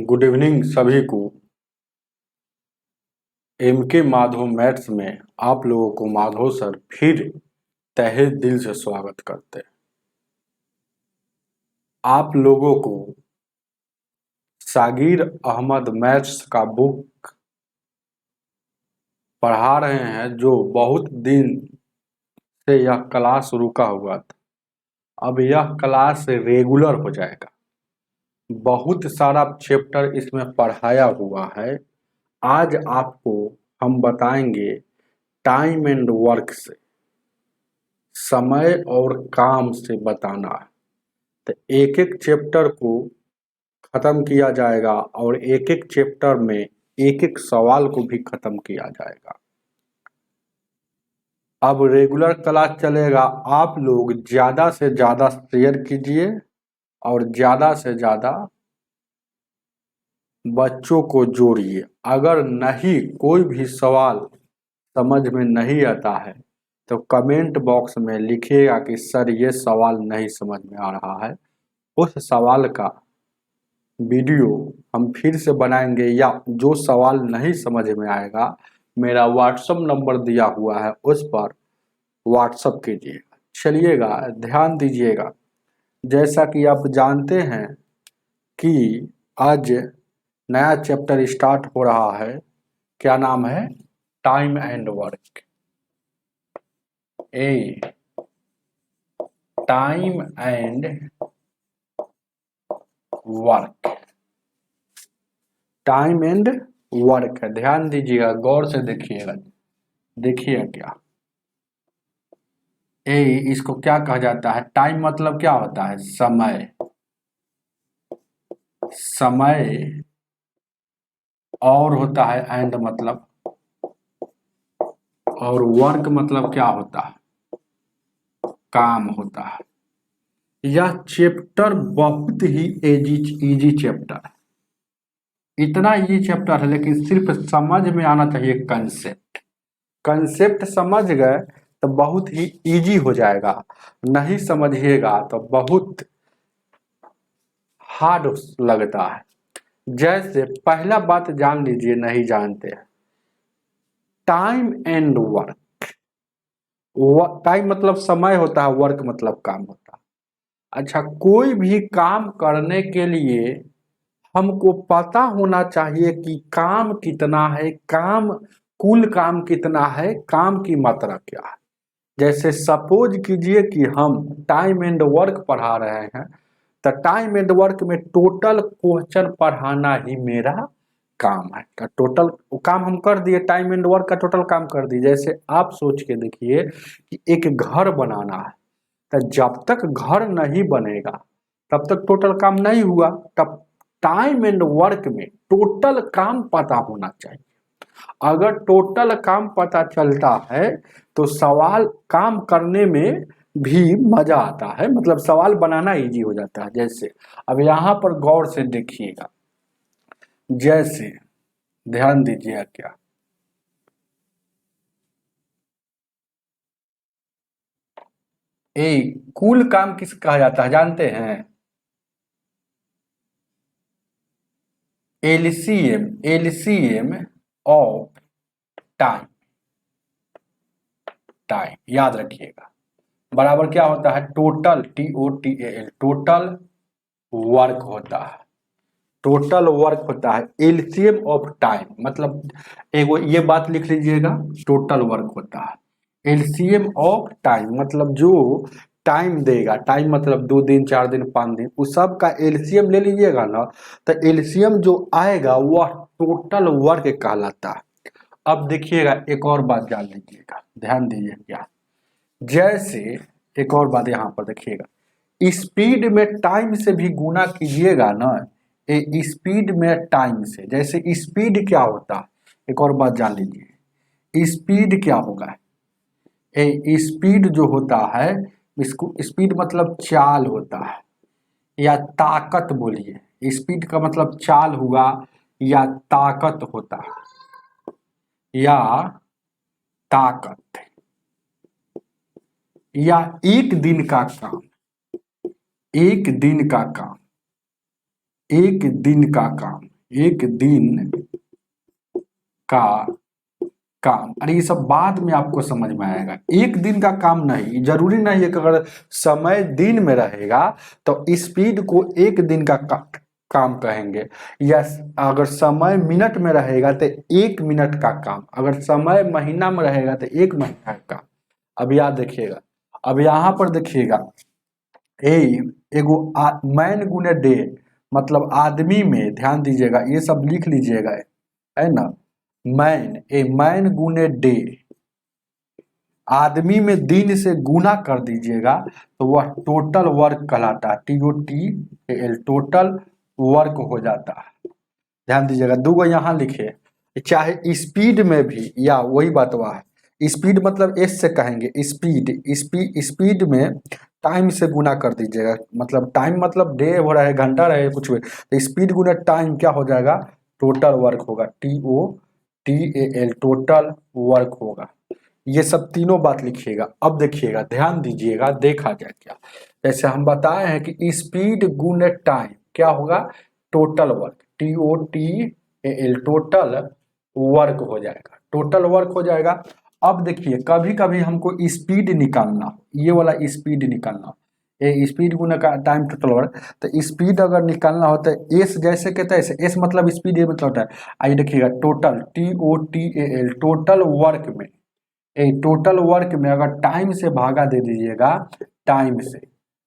Good evening सभी को। MK Madhav maths में आप लोगों को माधव सर फिर तहे दिल से स्वागत करते हैं। आप लोगों को सागिर अहमद मैथ्स का बुक पढ़ा रहे हैं, जो बहुत दिन से यह क्लास रुका हुआ था। अब यह क्लास रेगुलर हो जाएगा। बहुत सारा चैप्टर इसमें पढ़ाया हुआ है। आज आपको हम बताएंगे टाइम एंड वर्क से, समय और काम से बताना है। तो एक एक चैप्टर को खत्म किया जाएगा और एक एक चैप्टर में एक एक सवाल को भी खत्म किया जाएगा। अब रेगुलर क्लास चलेगा। आप लोग ज्यादा से ज्यादा शेयर कीजिए और ज्यादा से ज्यादा बच्चों को जोड़िए। अगर नहीं कोई भी सवाल समझ में नहीं आता है तो कमेंट बॉक्स में लिखिएगा कि सर ये सवाल नहीं समझ में आ रहा है। उस सवाल का वीडियो हम फिर से बनाएंगे, या जो सवाल नहीं समझ में आएगा मेरा व्हाट्सएप नंबर दिया हुआ है, उस पर व्हाट्सएप कीजिएगा। चलिएगा, ध्यान दीजिएगा। जैसा कि आप जानते हैं कि आज नया चैप्टर स्टार्ट हो रहा है। क्या नाम है? Time and work. Time and work. Time and work है। ध्यान दीजिएगा, गौर से देखिएगा। देखिए क्या इसको क्या कहा जाता है? टाइम मतलब क्या होता है? समय। समय और होता है एंड मतलब, और वर्क मतलब क्या होता है? काम होता है। यह चैप्टर बहुत ही इजी चैप्टर है। इतना इजी चैप्टर है, लेकिन सिर्फ समझ में आना चाहिए कंसेप्ट। कंसेप्ट समझ गए तो बहुत ही इजी हो जाएगा। नहीं समझिएगा तो बहुत हार्ड लगता है। जैसे पहला बात जान लीजिए, नहीं जानते हैं, टाइम एंड वर्क। टाइम मतलब समय होता है, वर्क मतलब काम होता है। अच्छा, कोई भी काम करने के लिए हमको पता होना चाहिए कि काम कितना है, कुल काम कितना है, काम की मात्रा क्या है। जैसे सपोज कीजिए कि हम टाइम एंड वर्क पढ़ा रहे हैं, तो टाइम एंड वर्क में टोटल क्वेश्चन पढ़ाना ही मेरा काम है। तो टोटल काम हम कर दिए, टाइम एंड वर्क का टोटल काम कर दिए। जैसे आप सोच के देखिए कि एक घर बनाना है, तो जब तक घर नहीं बनेगा तब तक टोटल काम नहीं हुआ। तब टाइम एंड वर्क में टोटल काम पता होना चाहिए। अगर टोटल काम पता चलता है तो सवाल काम करने में भी मजा आता है, मतलब सवाल बनाना इजी हो जाता है। जैसे अब यहां पर गौर से देखिएगा, जैसे ध्यान दीजिएगा क्या, कुल काम किस कहा जाता है जानते हैं? LCM. LCM of time. Time याद रखिएगा, बराबर क्या होता है? टोटल, TOTAL, टोटल वर्क होता है। टोटल वर्क होता है एलसीएम ऑफ टाइम। मतलब एगो ये बात लिख लीजिएगा, टोटल वर्क होता है एलसीएम ऑफ टाइम। मतलब जो टाइम देगा, टाइम मतलब 2 दिन 4 दिन 5 दिन, उस सब का एलसीएम ले लीजिएगा ना, तो एलसीएम जो आएगा वह टोटल वर्क कहलाता है। अब देखिएगा, एक और बात जान लीजिएगा, ध्यान दीजिएगा। जैसे एक और बात यहाँ पर देखिएगा, स्पीड में टाइम से भी गुना कीजिएगा ना, स्पीड में टाइम से। जैसे स्पीड क्या होता है, एक और बात जान लीजिए, स्पीड क्या होगा? स्पीड जो होता है, इसको स्पीड मतलब चाल होता है या ताकत बोलिए। स्पीड का मतलब चाल हुआ या ताकत होता है, या ताकत, या एक दिन का काम। एक दिन का काम, एक दिन का काम एक दिन का काम। अरे ये सब बाद में आपको समझ में आएगा। एक दिन का काम नहीं, जरूरी नहीं है कि अगर समय दिन में रहेगा तो स्पीड को एक दिन का काम कहेंगे, या अगर समय मिनट में रहेगा तो एक मिनट का काम, अगर समय महीना में रहेगा तो एक महीना का काम। अब याद देखिएगा, अब यहाँ पर देखिएगा एगो मैन गुने डे, मतलब आदमी में, ध्यान दीजिएगा ये सब लिख लीजिएगा, है ना। मैन गुने डे, आदमी में दिन से गुना कर दीजिएगा तो वह टोटल वर्क कहलाता है, TOTAL, टोटल वर्क हो जाता है। ध्यान दीजिएगा, दूगो यहाँ लिखे, चाहे स्पीड में भी, या वही बात हुआ है, स्पीड मतलब एस से कहेंगे, स्पीड में टाइम से गुना कर दीजिएगा, मतलब टाइम मतलब डे हो रहा है, घंटा रहे, कुछ भी, तो स्पीड गुना टाइम क्या हो जाएगा, टोटल वर्क होगा, TOTAL, टोटल वर्क होगा। ये सब तीनों बात लिखिएगा। अब देखिएगा, ध्यान दीजिएगा, देखा जाए क्या, जैसे हम बताए हैं कि स्पीड गुने टाइम क्या होगा, total work, TOTAL, total work हो जाएगा, टोटल वर्क हो जाएगा। अब देखिए, कभी कभी हमको स्पीड निकालना हो, ये वाला स्पीड निकालना हो, ये स्पीड गुना का टाइम टोटल वर्क, तो स्पीड अगर निकालना होता है एस जैसे कहते हैं, एस मतलब स्पीड, ये मतलब होता है, आइए देखिएगा, टोटल TOTAL, टोटल वर्क में, टोटल वर्क में अगर टाइम से भागा दे दीजिएगा, टाइम से,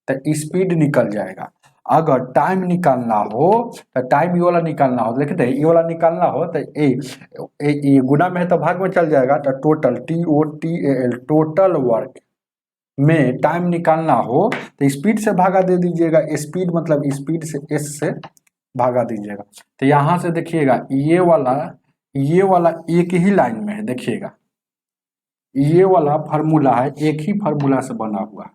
तो स्पीड निकल जाएगा। अगर टाइम निकालना हो तो टाइम ये वाला निकालना हो, देखते हैं ये वाला निकालना हो तो ए गुना में है तो भाग में चल जाएगा, तो टोटल TOTAL, टोटल वर्क में टाइम निकालना हो तो स्पीड से भागा दे दीजिएगा, स्पीड मतलब स्पीड से एस से भागा दीजिएगा। तो यहाँ से देखिएगा, ये वाला एक ही लाइन में है, देखिएगा ये वाला फार्मूला है, एक ही फार्मूला से बना हुआ,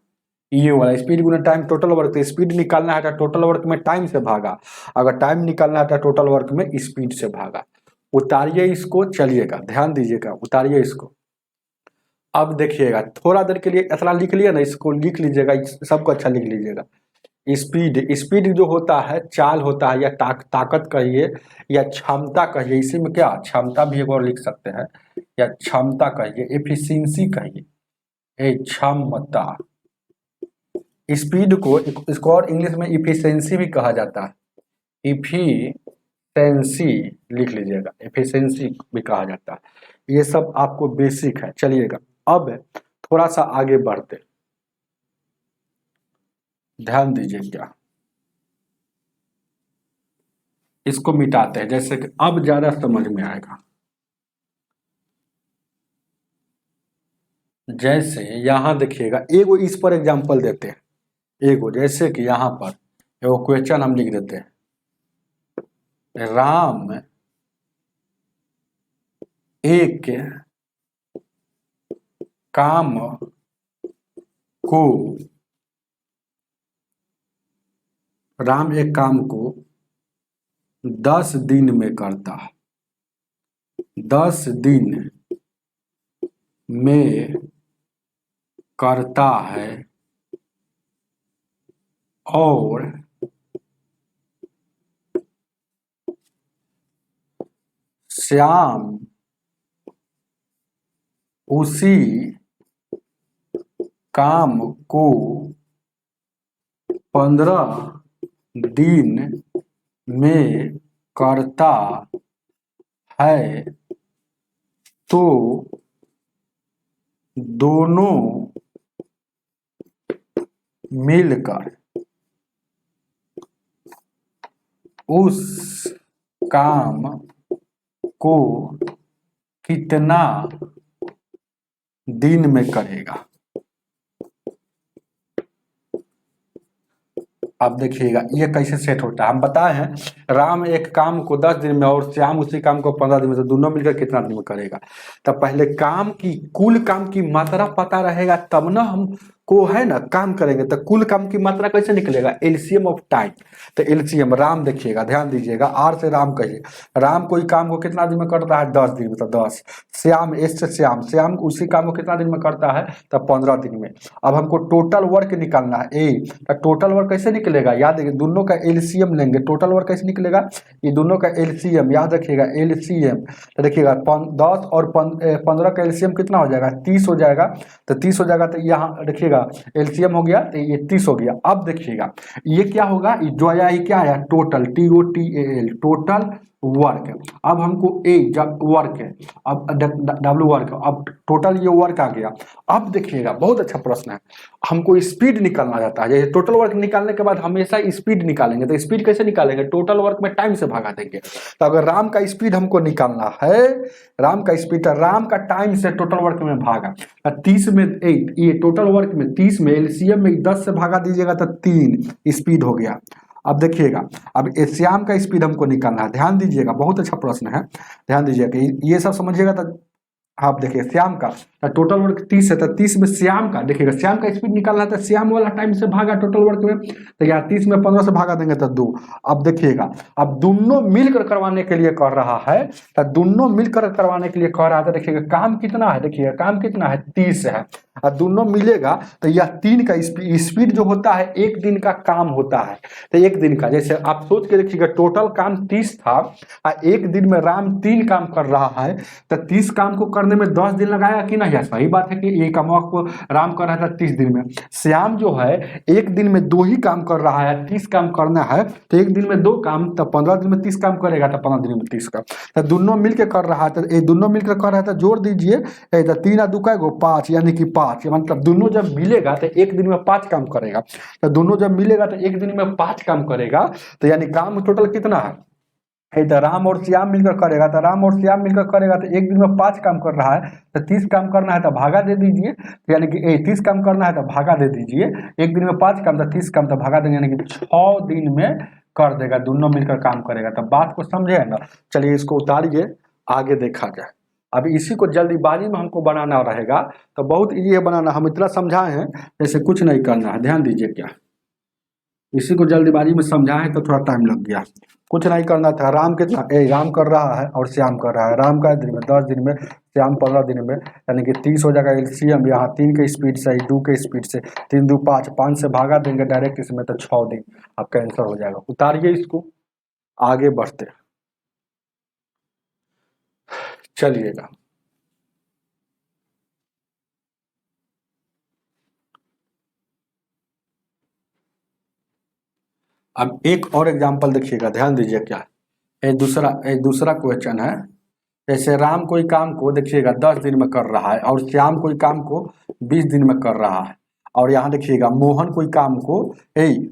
ये वाला स्पीड गुना टाइम टोटल वर्क, तो स्पीड निकालना है तो टोटल वर्क में टाइम से भागा, अगर टाइम निकालना है तो टोटल वर्क में स्पीड से भागा। उतारिए इसको, चलिएगा ध्यान दीजिएगा, उतारिए इसको। अब देखिएगा, थोड़ा देर के लिए इतना लिख लिया ना, इसको लिख लीजिएगा, सबको अच्छा लिख लीजिएगा। स्पीड जो होता है, चाल होता है, या ताकत कहिए, या क्षमता कहिए, इसी में क्या क्षमता भी एक और लिख सकते हैं, या क्षमता कहिए, एफिशिएंसी कहिए, क्षमता। स्पीड को, इसको और इंग्लिश में इफिशिएंसी भी कहा जाता है, इफिशिएंसी लिख लीजिएगा, एफिशिएंसी भी कहा जाता है। ये सब आपको बेसिक है। चलिएगा, अब थोड़ा सा आगे बढ़ते, ध्यान दीजिए, क्या इसको मिटाते हैं, जैसे कि अब ज्यादा समझ में आएगा। जैसे यहां देखिएगा, एगो इस पर एग्जांपल देते हैं, एगो जैसे कि यहां पर एगो क्वेश्चन हम लिख देते हैं, राम एक काम को, राम एक काम को 10 दिन में करता है, 10 दिन में करता है, और श्याम उसी काम को 15 दिन में करता है, तो दोनों मिलकर उस काम को कितना दिन में करेगा। अब देखिएगा ये कैसे सेट होता है, हम बताए हैं राम एक काम को 10 दिन में और श्याम उसी काम को 15 दिन में, तो दोनों मिलकर कितना दिन में करेगा। तब पहले काम की, कुल काम की मात्रा पता रहेगा, तब ना हम को है ना काम करेंगे तो कुल काम की मात्रा कैसे निकलेगा, एलसीएम ऑफ टाइम। तो एलसीएम राम देखिएगा, ध्यान दीजिएगा, आर से राम कहिए, राम कोई काम को कितना दिन में करता है, 10 दिन में, तो 10। श्याम, एस से श्याम, श्याम उसी काम को कितना दिन में करता है, तो 15 दिन में। अब हमको टोटल वर्क निकालना है ए, तो टोटल वर्क कैसे निकलेगा, याद रखिए दोनों का एलसीएम लेंगे, टोटल वर्क कैसे निकलेगा, ये दोनों का एलसीएम याद रखिएगा, एलसीएम। तो देखिएगा 10 और 15 का एलसीएम कितना हो जाएगा, 30 हो जाएगा। तो 30 हो जाएगा, तो यहाँ देखिएगा एलसीएम हो गया, तो ये 30 हो गया। अब देखिएगा ये क्या होगा, जो आया ये क्या आया, टोटल, TOTAL, टोटल वर्क। अब हमको ए जब वर्क है, अब डब्ल्यू वर्क, अब टोटल ये वर्क आ गया। अब देखिएगा बहुत अच्छा प्रश्न है, हमको स्पीड निकालना जाता है। जैसे टोटल वर्क निकालने के बाद हमेशा स्पीड निकालेंगे, तो स्पीड कैसे निकालेंगे, टोटल वर्क में टाइम से भागा देंगे। तो अगर राम का स्पीड हमको निकालना है, राम का स्पीड, राम का टाइम से टोटल वर्क में भागा, 30 में 8, ये टोटल वर्क में 30 में एलसीएम में 10 से भागा दीजिएगा तो 3 स्पीड हो गया। अब देखिएगा, अब श्याम का स्पीड हमको निकालना है, ध्यान दीजिएगा बहुत अच्छा प्रश्न है, ध्यान दीजिएगा ये सब समझिएगा। तो आप देखिए श्याम का टोटल वर्क 30 है, तो 30 में श्याम का देखिएगा, श्याम का स्पीड निकालना है तो श्याम वाला टाइम से भागा टोटल वर्क में, तो यहाँ 30 में 15 से भागा देंगे तो 2। अब देखिएगा, अब दोनों मिलकर करवाने के लिए कर रहा है, तो दोनों मिलकर करवाने के लिए कह रहा था। देखिएगा काम कितना है, देखिएगा काम कितना है, 30 है, और दोनों मिलेगा तो यह 3 का स्पीड जो होता है 1 दिन का काम होता है। तो 1 दिन का, जैसे आप सोच के देखिएगा टोटल काम 30 था और 1 दिन में राम 3 काम कर रहा है, तो 30 काम को करने में 10 दिन लगाया कि नहीं, सही बात है कि ये काम को राम कर रहा था 30 दिन में। श्याम जो है 1 दिन में 2 ही काम कर रहा है, 30 काम करना है, तो 1 दिन में 2 काम, तो 15 दिन में 30 काम करेगा, तो 15 दिन में 30 काम। तो दोनों मिलकर कर रहा है, तो ये दोनों मिलकर कर रहा है, तो जोड़ दीजिए, 3 और 2 का 5, यानी कि 5, मतलब दोनों जब मिलेगा तो 1 दिन में 5 काम करेगा। तो दोनों जब मिलेगा तो 1 दिन में 5 काम करेगा, तो यानी काम टोटल कितना है, तो राम और श्याम मिलकर करेगा, तो राम और श्याम मिलकर करेगा तो 1 दिन में 5 काम कर रहा है, तो 30 काम करना है तो भागा दे दीजिए, तो यानी कि 30 काम करना है तो भागा दे दीजिए, 1 दिन में 5 काम, तो 30 काम तो भागा देंगे, यानी कि 6 दिन में कर देगा, दोनों मिलकर काम करेगा। तो बात को समझे ना, चलिए इसको उतारिए, आगे देखा जाए। अब इसी को जल्दीबाजी में हमको बनाना रहेगा, तो बहुत ईजी है बनाना, हम इतना समझाए हैं, जैसे कुछ नहीं करना है, ध्यान दीजिए, क्या इसी को जल्दीबाजी में समझाए तो थोड़ा टाइम लग गया, कुछ नहीं करना था। राम कितना, राम कर रहा है और श्याम कर रहा है, राम का दिन में 10 दिन में, श्याम 15 दिन में, यानी कि 30 हो जाएगा एलसीएम, यहाँ 3 के स्पीड से, 2 के स्पीड से, 3 2 5, 5 से भागा देंगे डायरेक्ट इसमें, तो 6 दिन आपका आंसर हो जाएगा। उतारिए इसको, आगे बढ़ते चलिएगा। अब एक और एग्जांपल देखिएगा, ध्यान दीजिए, क्या एक दूसरा क्वेश्चन है। जैसे राम कोई काम को देखिएगा 10 दिन में कर रहा है और श्याम कोई काम को 20 दिन में कर रहा है, और यहाँ देखिएगा मोहन कोई काम को,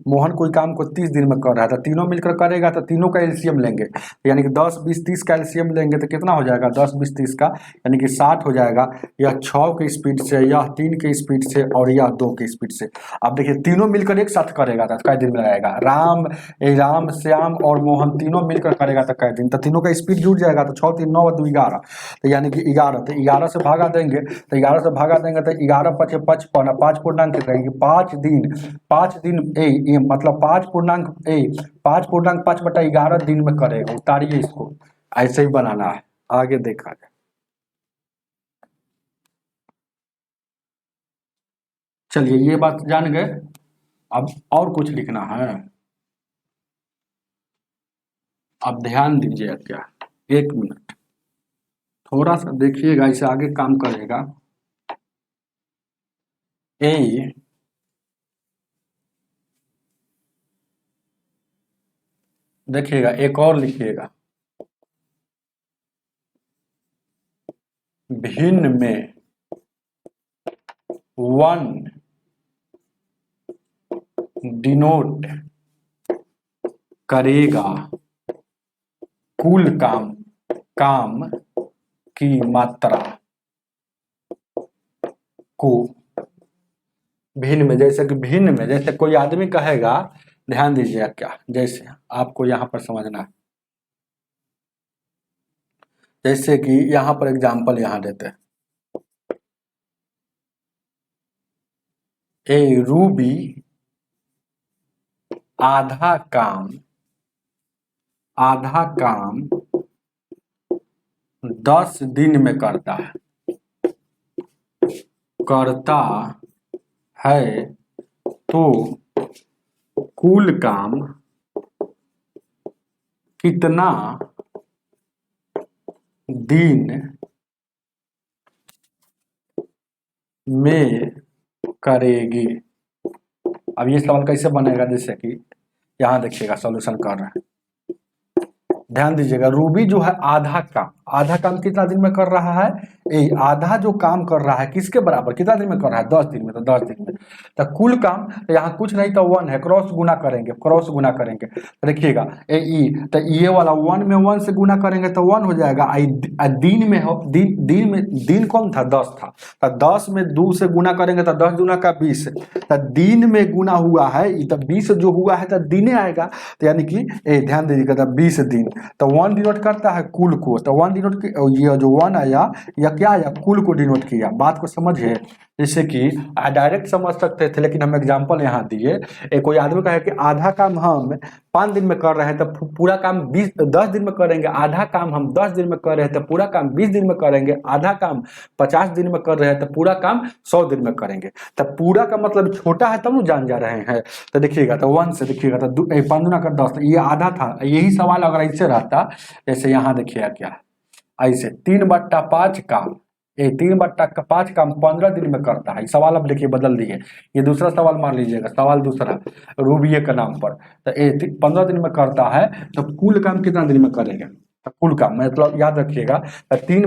मोहन कोई काम को 30 दिन में कर रहा है, तो तीनों मिलकर करेगा तो तीनों का एलसीएम लेंगे, यानी कि 10 20 30 का एलसीएम लेंगे तो कितना हो जाएगा, 10 20 30 का, यानी कि 60 हो जाएगा। यह 6 की स्पीड से, यह 3 की स्पीड से, और यह 2 की स्पीड से। अब देखिए तीनों मिलकर एक साथ करेगा तो कई दिन में लगाएगा, राम श्याम और मोहन तीनों मिलकर करेगा तो कई दिन, तो तीनों का स्पीड जुड़ जाएगा, तो 6 3 9 2 11, तो यानी कि 11, तो 11 से भागा देंगे, तो 11 से भागा देंगे तो 11 5 55, 5 पूर्णांक रहेंगे, 5 दिन मतलब 5.5/11 दिन में करेगा। उतारिए इसको, ऐसे ही बनाना है, आगे देखा जाए। चलिए ये बात जान गए, अब और कुछ लिखना है। अब ध्यान दीजिए, क्या 1 मिनट थोड़ा सा देखिएगा, इसे आगे काम करेगा। देखिएगा एक और लिखिएगा, भिन्न में 1 डिनोट करेगा कुल काम की मात्रा को। भिन्न में, जैसे कि भिन्न में, जैसे कोई आदमी कहेगा, ध्यान दीजिए, क्या जैसे आपको यहाँ पर समझना है, जैसे कि यहाँ पर एग्जाम्पल यहाँ देते हैं, ए रूबी आधा काम 10 दिन में करता है तो कुल काम कितना दिन में करेगी। अब ये सवाल कैसे बनेगा, जैसे कि यहां देखिएगा सॉल्यूशन कर रहे हैं, ध्यान दीजिएगा। रूबी जो है आधा काम कितना दिन में कर रहा है, आधा जो काम कर रहा है किसके बराबर, कितना दिन में कर रहा है, 10 दिन में। तो 10 दिन में तो कुल काम, तो यहाँ कुछ नहीं तो 1 है, क्रॉस गुना करेंगे तो देखिएगा तो ये वाला 1 में 1 से गुना करेंगे तो 1 हो जाएगा। दिन में हो, दिन कौन था, 10 था, तो 10 में 2 से गुना करेंगे तो 10 दूना का 20, तो दिन में गुना हुआ है, तो 20 जो हुआ है तो दिने आएगा, तो यानी कि ध्यान दीजिएगा, तो 20 दिन। तो 1 डिनोट करता है कुल को, तो 1 डिनोट, ये जो 1 आया या क्या आया, कुल को डिनोट किया। बात को समझिए, जैसे कि डायरेक्ट समझ सकते थे, लेकिन हम एग्जांपल यहाँ दिए। कोई आदमी कहे कि आधा काम हम 5 दिन में कर रहे हैं तो पूरा काम 10 दिन में करेंगे, आधा काम हम 10 दिन में कर रहे हैं तो पूरा काम 20 दिन में करेंगे, आधा काम 50 दिन में कर रहे हैं तो पूरा काम 100 दिन में करेंगे। तो पूरा का मतलब छोटा है तब न जान जा रहे हैं। तो देखिएगा, तो 1 से देखिएगा तो 5 दूना का 10, ये आधा था। यही सवाल अगर ऐसे रहता, जैसे यहाँ देखिएगा क्या ऐसे 3/5 काम, 3/5 काम 15 दिन में करता है। सवाल अब देखिए बदल दिए, ये दूसरा सवाल मान लीजिएगा, सवाल दूसरा रूबिये के नाम पर। तो 15 दिन में करता है तो कुल काम कितना दिन में करेंगे, तो कुल काम मतलब याद रखिएगा, 3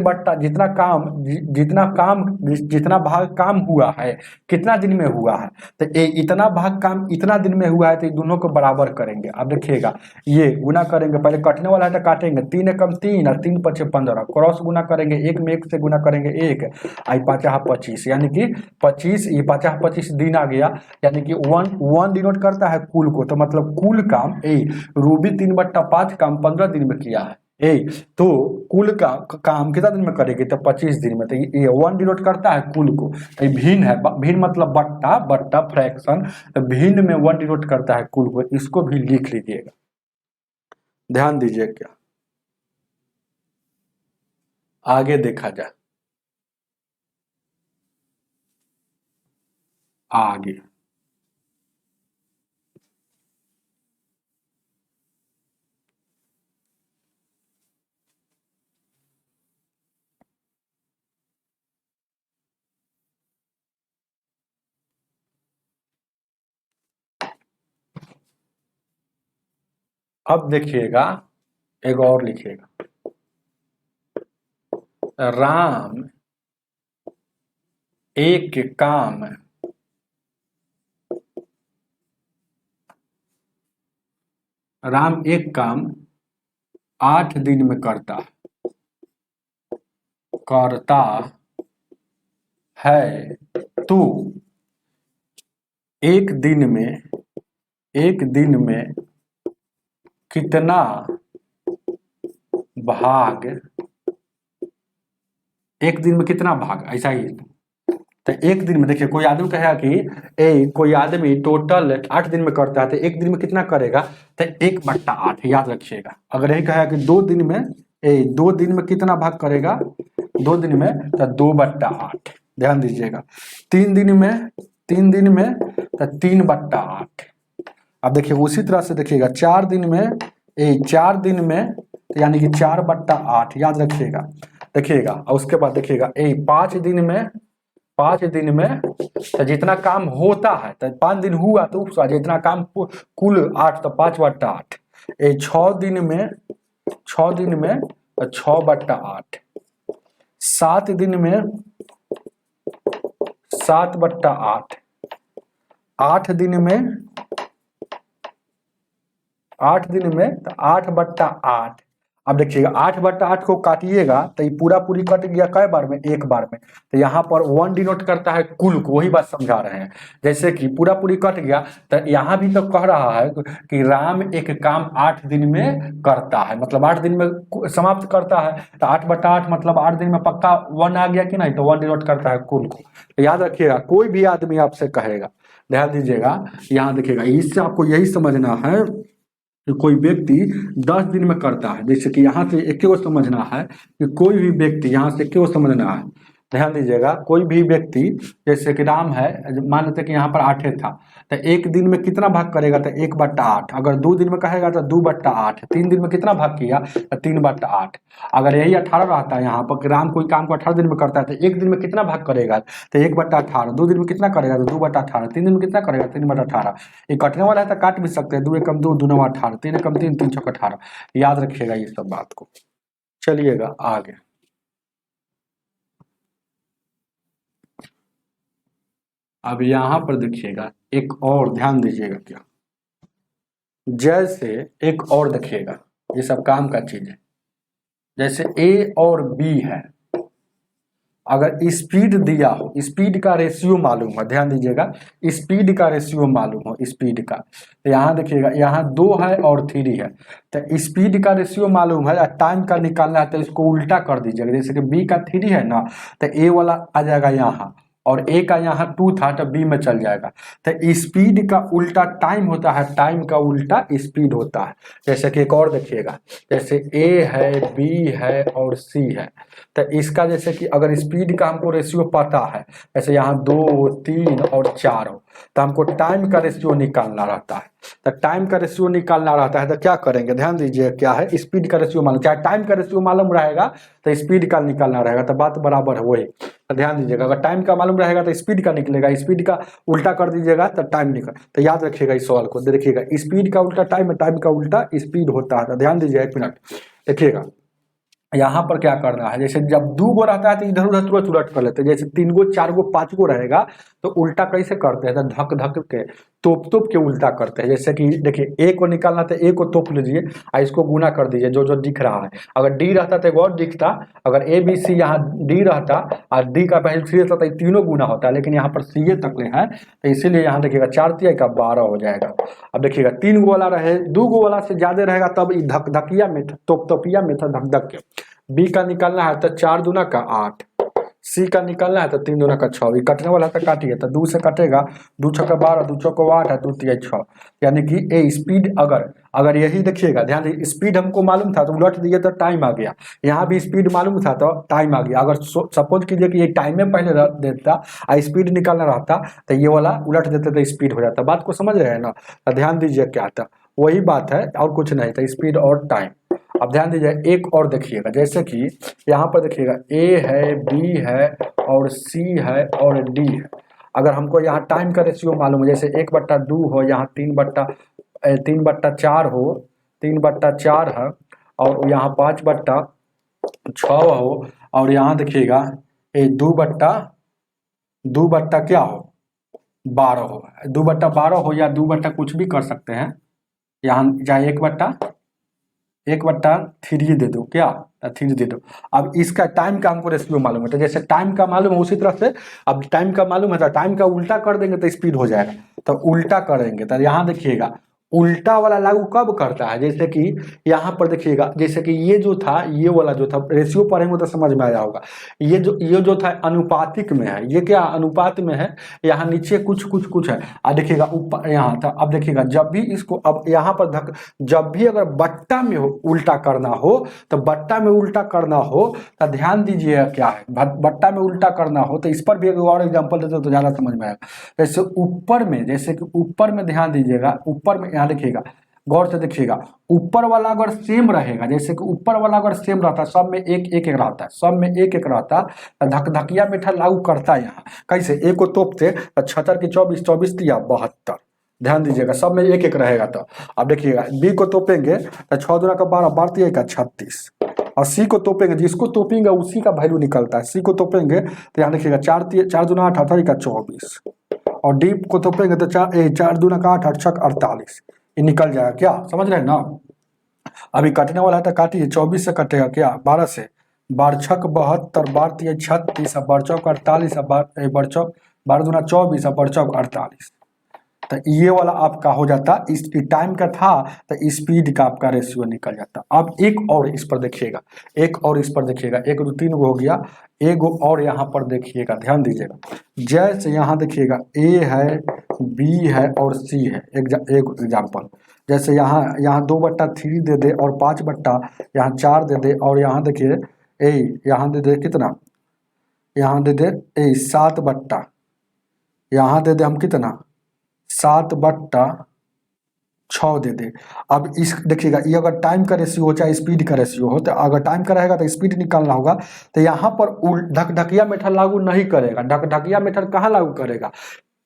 जितना भाग काम हुआ है कितना दिन में हुआ है, तो इतना भाग काम इतना दिन में हुआ है, तो दोनों को बराबर करेंगे। अब देखिएगा, ये गुना करेंगे, पहले कटने वाला है तो काटेंगे, 3 एकम 3 और 3 पचे 15, क्रॉस गुना करेंगे, 1 में 1 से गुना करेंगे 1, आई 5 25, यानी कि 25, ये 5 25 दिन आ गया, यानी कि 1 डिनोट करता है कुल को, तो मतलब कुल काम रूबी 3/5 काम 15 दिन में किया है। तो कुल का काम कितना दिन में करेगी, तो 25 दिन में। तो ये 1 डिनोट करता है कुल को, तो भिन्न है, भिन्न मतलब बट्टा फ्रैक्शन, तो भिन्न में 1 डिनोट करता है कुल को, इसको भी लिख लीजिएगा, ध्यान दीजिए। क्या आगे देखा जाए, आगे अब देखिएगा, एक और लिखिएगा, राम एक काम 8 दिन में करता है तो एक दिन में कितना भाग, एक दिन में कितना भाग, ऐसा ही। तो एक दिन में देखिए, कोई आदमी कहेगा कि कोई आदमी टोटल 8 दिन में करता है, तो एक दिन में कितना करेगा, तो 1/8, याद रखिएगा। अगर यही कहेगा कि 2 दिन में 2 दिन में कितना भाग करेगा, 2 दिन में, तो 2/8, ध्यान दीजिएगा। 3 दिन में तो 3/8। अब देखिए उसी तरह से देखिएगा 4 दिन में, 4 दिन में तो यानी कि 4/8, याद रखिएगा। देखिएगा और उसके बाद देखिएगा 5 दिन में तो जितना काम होता है, तो 5 दिन हुआ तो जितना काम कुल 8, तो 5/8। 6 दिन में तो 6/8। 7 दिन में 7/8। 8 दिन में तो 8/8। अब देखिएगा 8/8 को काटिएगा तो ये पूरा पूरी कट गया कै बार में, एक बार में। तो यहाँ पर 1 डिनोट करता है कुल को, वही बात समझा रहे हैं। जैसे कि पूरा पूरी कट गया, तो यहाँ भी तो कह रहा है कि राम एक काम 8 दिन में करता है, मतलब 8 दिन में समाप्त करता है। तो 8/8 मतलब 8 दिन में पक्का 1 आ गया कि नहीं, तो 1 डिनोट करता है कुल को। तो याद रखिएगा, कोई भी आदमी आपसे कहेगा ध्यान दीजिएगा, यहाँ देखिएगा, इससे आपको यही समझना है कि कोई व्यक्ति 10 दिन में करता है। जैसे कि यहाँ से एक को समझना है कि कोई भी व्यक्ति, यहाँ से एक को समझना है, ध्यान दीजिएगा, कोई भी व्यक्ति जैसे कि राम है, मान लेते कि यहाँ पर 8 था, तो एक दिन में कितना भाग करेगा, तो 1/8। अगर 2 दिन में कहेगा तो 2/8। 3 दिन में कितना भाग किया, तो 3/8। अगर यही 18 रहता है यहाँ पर कि राम कोई काम को 18 दिन में करता है, तो एक दिन में कितना भाग करेगा, तो 1/18। 2 दिन में कितना करेगा, तो 2/18। 3 दिन में कितना करेगा, 3/18। ये कटने वाला है तो काट भी सकते हैं, 2 एकम 2, 2 9 18, 3 एकम 3, 3 छक 18। याद रखिएगा ये सब बात को। चलिएगा आगे। अब यहाँ पर देखिएगा एक और ध्यान दीजिएगा, क्या जैसे एक और देखिएगा, ये सब काम का चीज है। जैसे ए और बी है, अगर स्पीड दिया हो, स्पीड का रेशियो मालूम है, ध्यान दीजिएगा, स्पीड का रेशियो मालूम हो, स्पीड का, तो यहाँ देखिएगा, यहाँ 2 है और 3 है, तो स्पीड का रेशियो मालूम है, टाइम का निकालना है, तो इसको उल्टा कर दीजिएगा। जैसे कि बी का 3 है ना, तो ए वाला आ जाएगा यहाँ, और ए का यहाँ 2 था तो बी में चल जाएगा। तो स्पीड का उल्टा टाइम होता है, टाइम का उल्टा स्पीड होता है। जैसे कि एक और देखिएगा, जैसे ए है, बी है और सी है, तो इसका जैसे कि अगर स्पीड का हमको रेशियो पता है, जैसे यहाँ 2, 3 और 4 हो, तो हमको टाइम का रेशियो निकालना रहता है। तो टाइम का रेशियो निकालना रहता है तो क्या करेंगे, ध्यान दीजिए, क्या है, स्पीड का रेशियो मालूम, चाहे टाइम का रेशियो मालूम रहेगा तो स्पीड का निकालना रहेगा, तो बात बराबर है वही। तो ध्यान दीजिएगा, अगर टाइम का मालूम रहेगा तो स्पीड का निकलेगा, स्पीड का उल्टा कर दीजिएगा तो टाइम निकल। तो याद रखिएगा इस सवाल को, देखिएगा, स्पीड का उल्टा टाइम है, टाइम का उल्टा स्पीड होता है। तो ध्यान दीजिए, 1 मिनट देखिएगा, यहाँ पर क्या करना है, जैसे जब 2 गो रहता है तो इधर उधर तुरंत उलट कर लेते हैं। जैसे 3 गो, 4 गो, 5 गो रहेगा तो उल्टा कैसे करते हैं, तो धक धक के, तोप के उल्टा करते हैं। जैसे कि देखिए, ए को निकालना तो ए को तोप लीजिए और इसको गुना कर दीजिए, जो जो दिख रहा है। अगर डी रहता तो एक और दिखता, अगर ए बी सी यहाँ डी रहता और डी का पहले सी रहता तो ये तीनों गुना होता है, लेकिन यहाँ पर सी ए तक ले है, तो इसीलिए यहाँ देखिएगा 4 तिया का 12 हो जाएगा। अब देखिएगा 3 गो वाला रहे, 2 गो वाला से ज्यादा रहेगा तब धक धकिया में, तोपिया में था धक धक के। बी का निकालना है तो 4 दूना का 8, सी का निकालना है तो 3 दूना का 6, ये कटने वाला है तो काटिए, तो 2 से कटेगा, 2 छक्का 12, 2 चौका 8 है, 2 तिया 6, यानी कि ए स्पीड, अगर यही देखिएगा, ध्यान दीजिए, स्पीड हमको मालूम था तो उलट दिए तो टाइम आ गया, यहाँ भी स्पीड मालूम था तो टाइम आ गया। अगर सपोज कीजिए कि ये टाइम में पहले देता और स्पीड निकालना रहता तो ये वाला उलट देते तो स्पीड हो जाता। बात को समझ रहे हैं ना, तो ध्यान दीजिए, क्या था वही बात है और कुछ नहीं था, स्पीड और टाइम। अब ध्यान दीजिए, एक और देखिएगा, जैसे कि यहाँ पर देखिएगा, ए है, बी है और सी है और डी है। अगर हमको यहाँ टाइम का रेशियो मालूम है, जैसे 1/2 हो, यहाँ 3/4 हो, 3/4 है, और यहाँ 5/6 हो, और यहाँ देखिएगा ये 2 क्या हो, 12 हो, 2/12 हो या 2 कुछ भी कर सकते हैं, यहाँ चाहे 1/3 दे दो, क्या 3 दे दो। अब इसका टाइम का हमको रेशियो मालूम है, तो जैसे टाइम का मालूम है उसी तरह से अब टाइम का मालूम है तो टाइम का उल्टा कर देंगे तो स्पीड हो जाएगा, तो उल्टा करेंगे। तो यहाँ देखिएगा, उल्टा वाला लागू कब करता है, जैसे कि यहाँ पर देखिएगा, जैसे कि ये जो था, ये वाला जो था, रेशियो पढ़ेंगे तो समझ में आया होगा, ये जो था अनुपातिक में है, ये क्या अनुपात में है, यहाँ नीचे कुछ है, और देखिएगा ऊपर यहाँ था। अब देखिएगा, जब भी इसको, अब यहाँ पर जब भी अगर बट्टा में उल्टा करना हो, तो बट्टा में उल्टा करना हो तो ध्यान दीजिए, क्या है, बट्टा में उल्टा करना हो तो इस पर भी एक और एग्जाम्पल देते तो ज्यादा समझ में आएगा। जैसे ऊपर में, जैसे कि ऊपर में ध्यान दीजिएगा, ऊपर में यहाँ देखिएगा, गौर से देखिएगा, ऊपर वाला अगर सेम रहेगा, जैसे कि ऊपर वाला अगर सेम रहता, सब में एक एक रहता है, सब में एक एक रहता, धक धकिया मीठा लागू करता है। यहाँ कैसे, एक को तोपते 76 की 24, 24 तिया 72, ध्यान दीजिएगा, सब में एक एक रहेगा। तो अब देखिएगा, बी को तोपेंगे तो 6 दूना का 12, 12 तिया का 36, और सी को तोपेंगे, जिसको तोपेंगे उसी का वैल्यू निकलता है। सी को तोपेंगे तो यहाँ देखिएगा, 4 दूना 8, 18 का 24, और डी को तोपेंगे तो 4 दूना का 8, 8 छक 48, ये निकल जाएगा। क्या समझ रहे हैं ना, अभी कटने वाला है तो काटिए, 24 से कटेगा, क्या 12 से, 12 छक 72, 12 तिया 36, 12 चौक 48, 12 दूना 24, 12 चौक 48, तो ये वाला आपका हो जाता, इसकी टाइम का था तो स्पीड का आपका रेशियो निकल जाता। अब एक और इस पर देखिएगा, एक और इस पर देखिएगा, एक दो तीन गो हो गया, एक और यहाँ पर देखिएगा, ध्यान दीजिएगा। जैसे यहाँ देखिएगा ए है, बी है और सी है, एक एग्जाम्पल। जैसे यहाँ 2/3 दे दे और 5/, यहाँ 4 दे दे, और यहाँ देखिए ए यहाँ दे दे कितना, यहाँ दे दे ए 7/, यहाँ दे दे हम कितना 7/6 दे दे। अब इस देखिएगा, ये अगर टाइम का रेशियो हो चाहे स्पीड का रेशियो हो, तो अगर टाइम का रहेगा तो स्पीड निकालना होगा, तो यहाँ पर ढकढकिया मेथड लागू नहीं करेगा। ढकढकिया मेथड कहाँ लागू करेगा,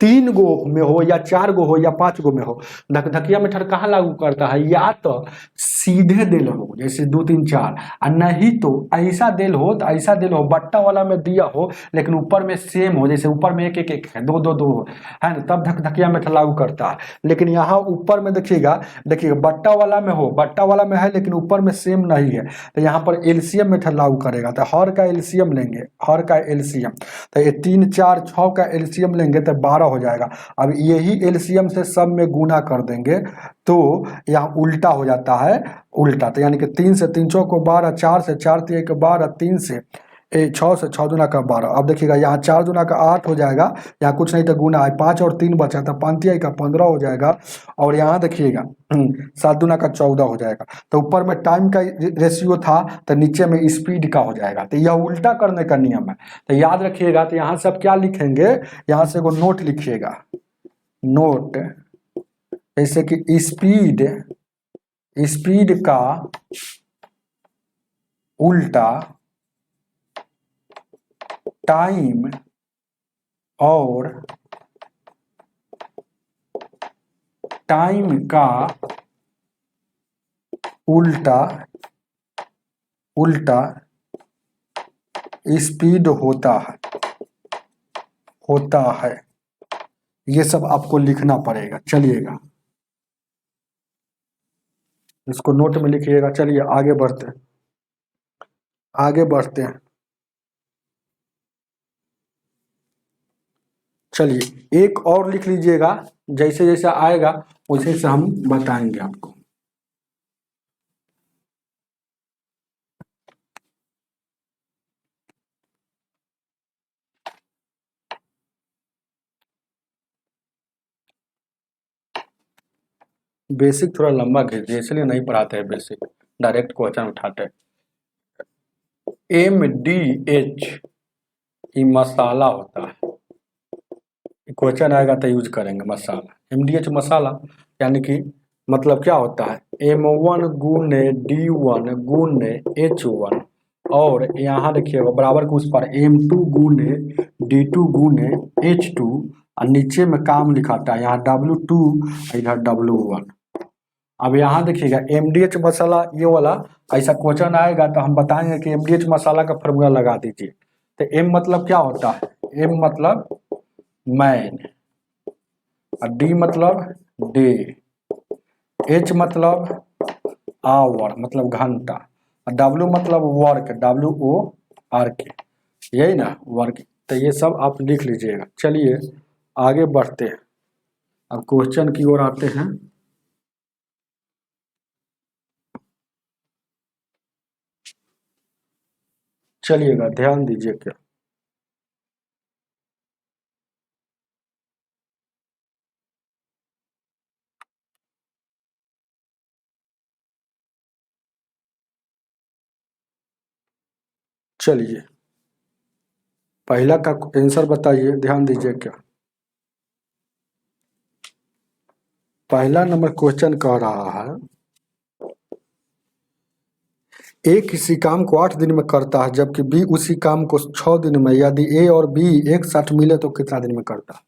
3 गो में हो या 4 गो हो या 5 गो में हो, ढकढकिया मेथड कहाँ लागू करता है, या तो सीधे दिल हो जैसे 2 3 4, और नहीं तो ऐसा दिल हो, तो ऐसा दिल हो बट्टा वाला में दिया हो लेकिन ऊपर में सेम हो, जैसे ऊपर में 1 1 1 है, 2 2 2 है ना, तब ढकढकिया मेथड लागू करता है। लेकिन यहाँ ऊपर में देखिएगा बट्टा वाला में हो, बट्टा वाला में है लेकिन ऊपर में सेम नहीं है, तो यहाँ पर एलसीएम मेथड लागू करेगा। तो हर का एलसीएम लेंगे, हर का एलसीएम, तो ये 3 4 6 का एलसीएम लेंगे तो 12 हो जाएगा। अब यही एलसीएम से सब में गुना कर देंगे तो यहाँ उल्टा हो जाता है, उल्टा। तो यानी कि 3 से 3 चौको 12, 4 से 4 3 12, 3 से 6 से 6 दूना का 12। अब देखिएगा यहाँ 4 दूना का 8 हो जाएगा, यहाँ कुछ नहीं तो गुना है, 5 और 3 बचा था, 5 का 15 हो जाएगा, और यहाँ देखिएगा 7 दूना का 14 हो जाएगा। तो ऊपर में टाइम का रेशियो था तो नीचे में स्पीड का हो जाएगा। तो यह उल्टा करने का नियम है, तो याद रखिएगा। तो यहाँ से आप क्या लिखेंगे, यहाँ से एगो नोट लिखिएगा, नोट, जैसे कि स्पीड का उल्टा टाइम और टाइम का उल्टा स्पीड होता है। ये सब आपको लिखना पड़ेगा। चलिएगा इसको नोट में लिखिएगा। चलिए आगे बढ़ते हैं। चलिए एक और लिख लीजिएगा, जैसे जैसे आएगा वैसे से हम बताएंगे आपको। बेसिक थोड़ा लंबा खींच दिए इसलिए नहीं पढ़ाते हैं, बेसिक डायरेक्ट क्वेश्चन उठाते हैं। MDH ये मसाला होता है, क्वेश्चन आएगा तो यूज करेंगे मसाला। MDH मसाला यानी कि मतलब क्या होता है, M1 गुने D1 गुने H1, और यहाँ देखिएगा बराबर के उस पर M2 गुने D2 गुने H2, और नीचे में काम लिखाता है यहाँ W2, इधर W1। अब यहाँ देखिएगा MDH मसाला ये वाला ऐसा क्वेश्चन आएगा तो हम बताएंगे कि MDH मसाला का फॉर्मूला लगा दीजिए। तो M मतलब क्या होता है, M मतलब मैन, और D मतलब डे, H मतलब आवर मतलब घंटा, और W मतलब वर्क, WORK, यही ना वर्क। तो ये सब आप लिख लीजिएगा। चलिए आगे बढ़ते हैं, अब क्वेश्चन की ओर आते हैं। चलिएगा ध्यान दीजिए क्या, चलिए पहला का आंसर बताइए, ध्यान दीजिए क्या। पहला नंबर क्वेश्चन कह रहा है ए किसी काम को 8 दिन में करता है जबकि बी उसी काम को 6 दिन में, यदि ए और बी एक साथ मिले तो कितना दिन में करता है।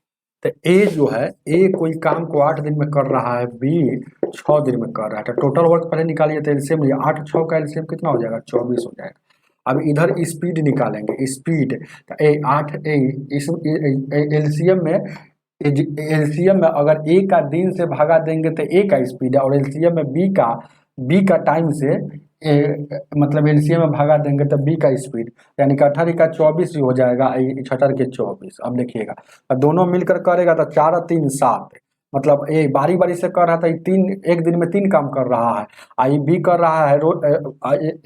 तो ए जो है, ए कोई काम को 8 दिन में कर रहा है, बी 6 दिन में कर रहा है। तो टोटल वर्क पहले निकालिए, तो एलसीएम 8 6 का एलसीएम कितना हो जाएगा, 24 हो जाएगा। अब इधर स्पीड निकालेंगे, स्पीड तो इस एलसीएम में, एलसीएम में अगर ए का दिन से भागा देंगे तो ए का स्पीड है, और एलसीएम में बी का टाइम से मतलब एलसीएम में भागा देंगे तो बी का स्पीड, यानी कि 18 का 24 ही हो जाएगा, 18 के 24। अब देखिएगा दोनों मिलकर करेगा तो 4 3 7, मतलब ये बारी बारी से कर रहा था, तीन एक दिन में 3 काम कर रहा है। आई बी कर रहा है रोज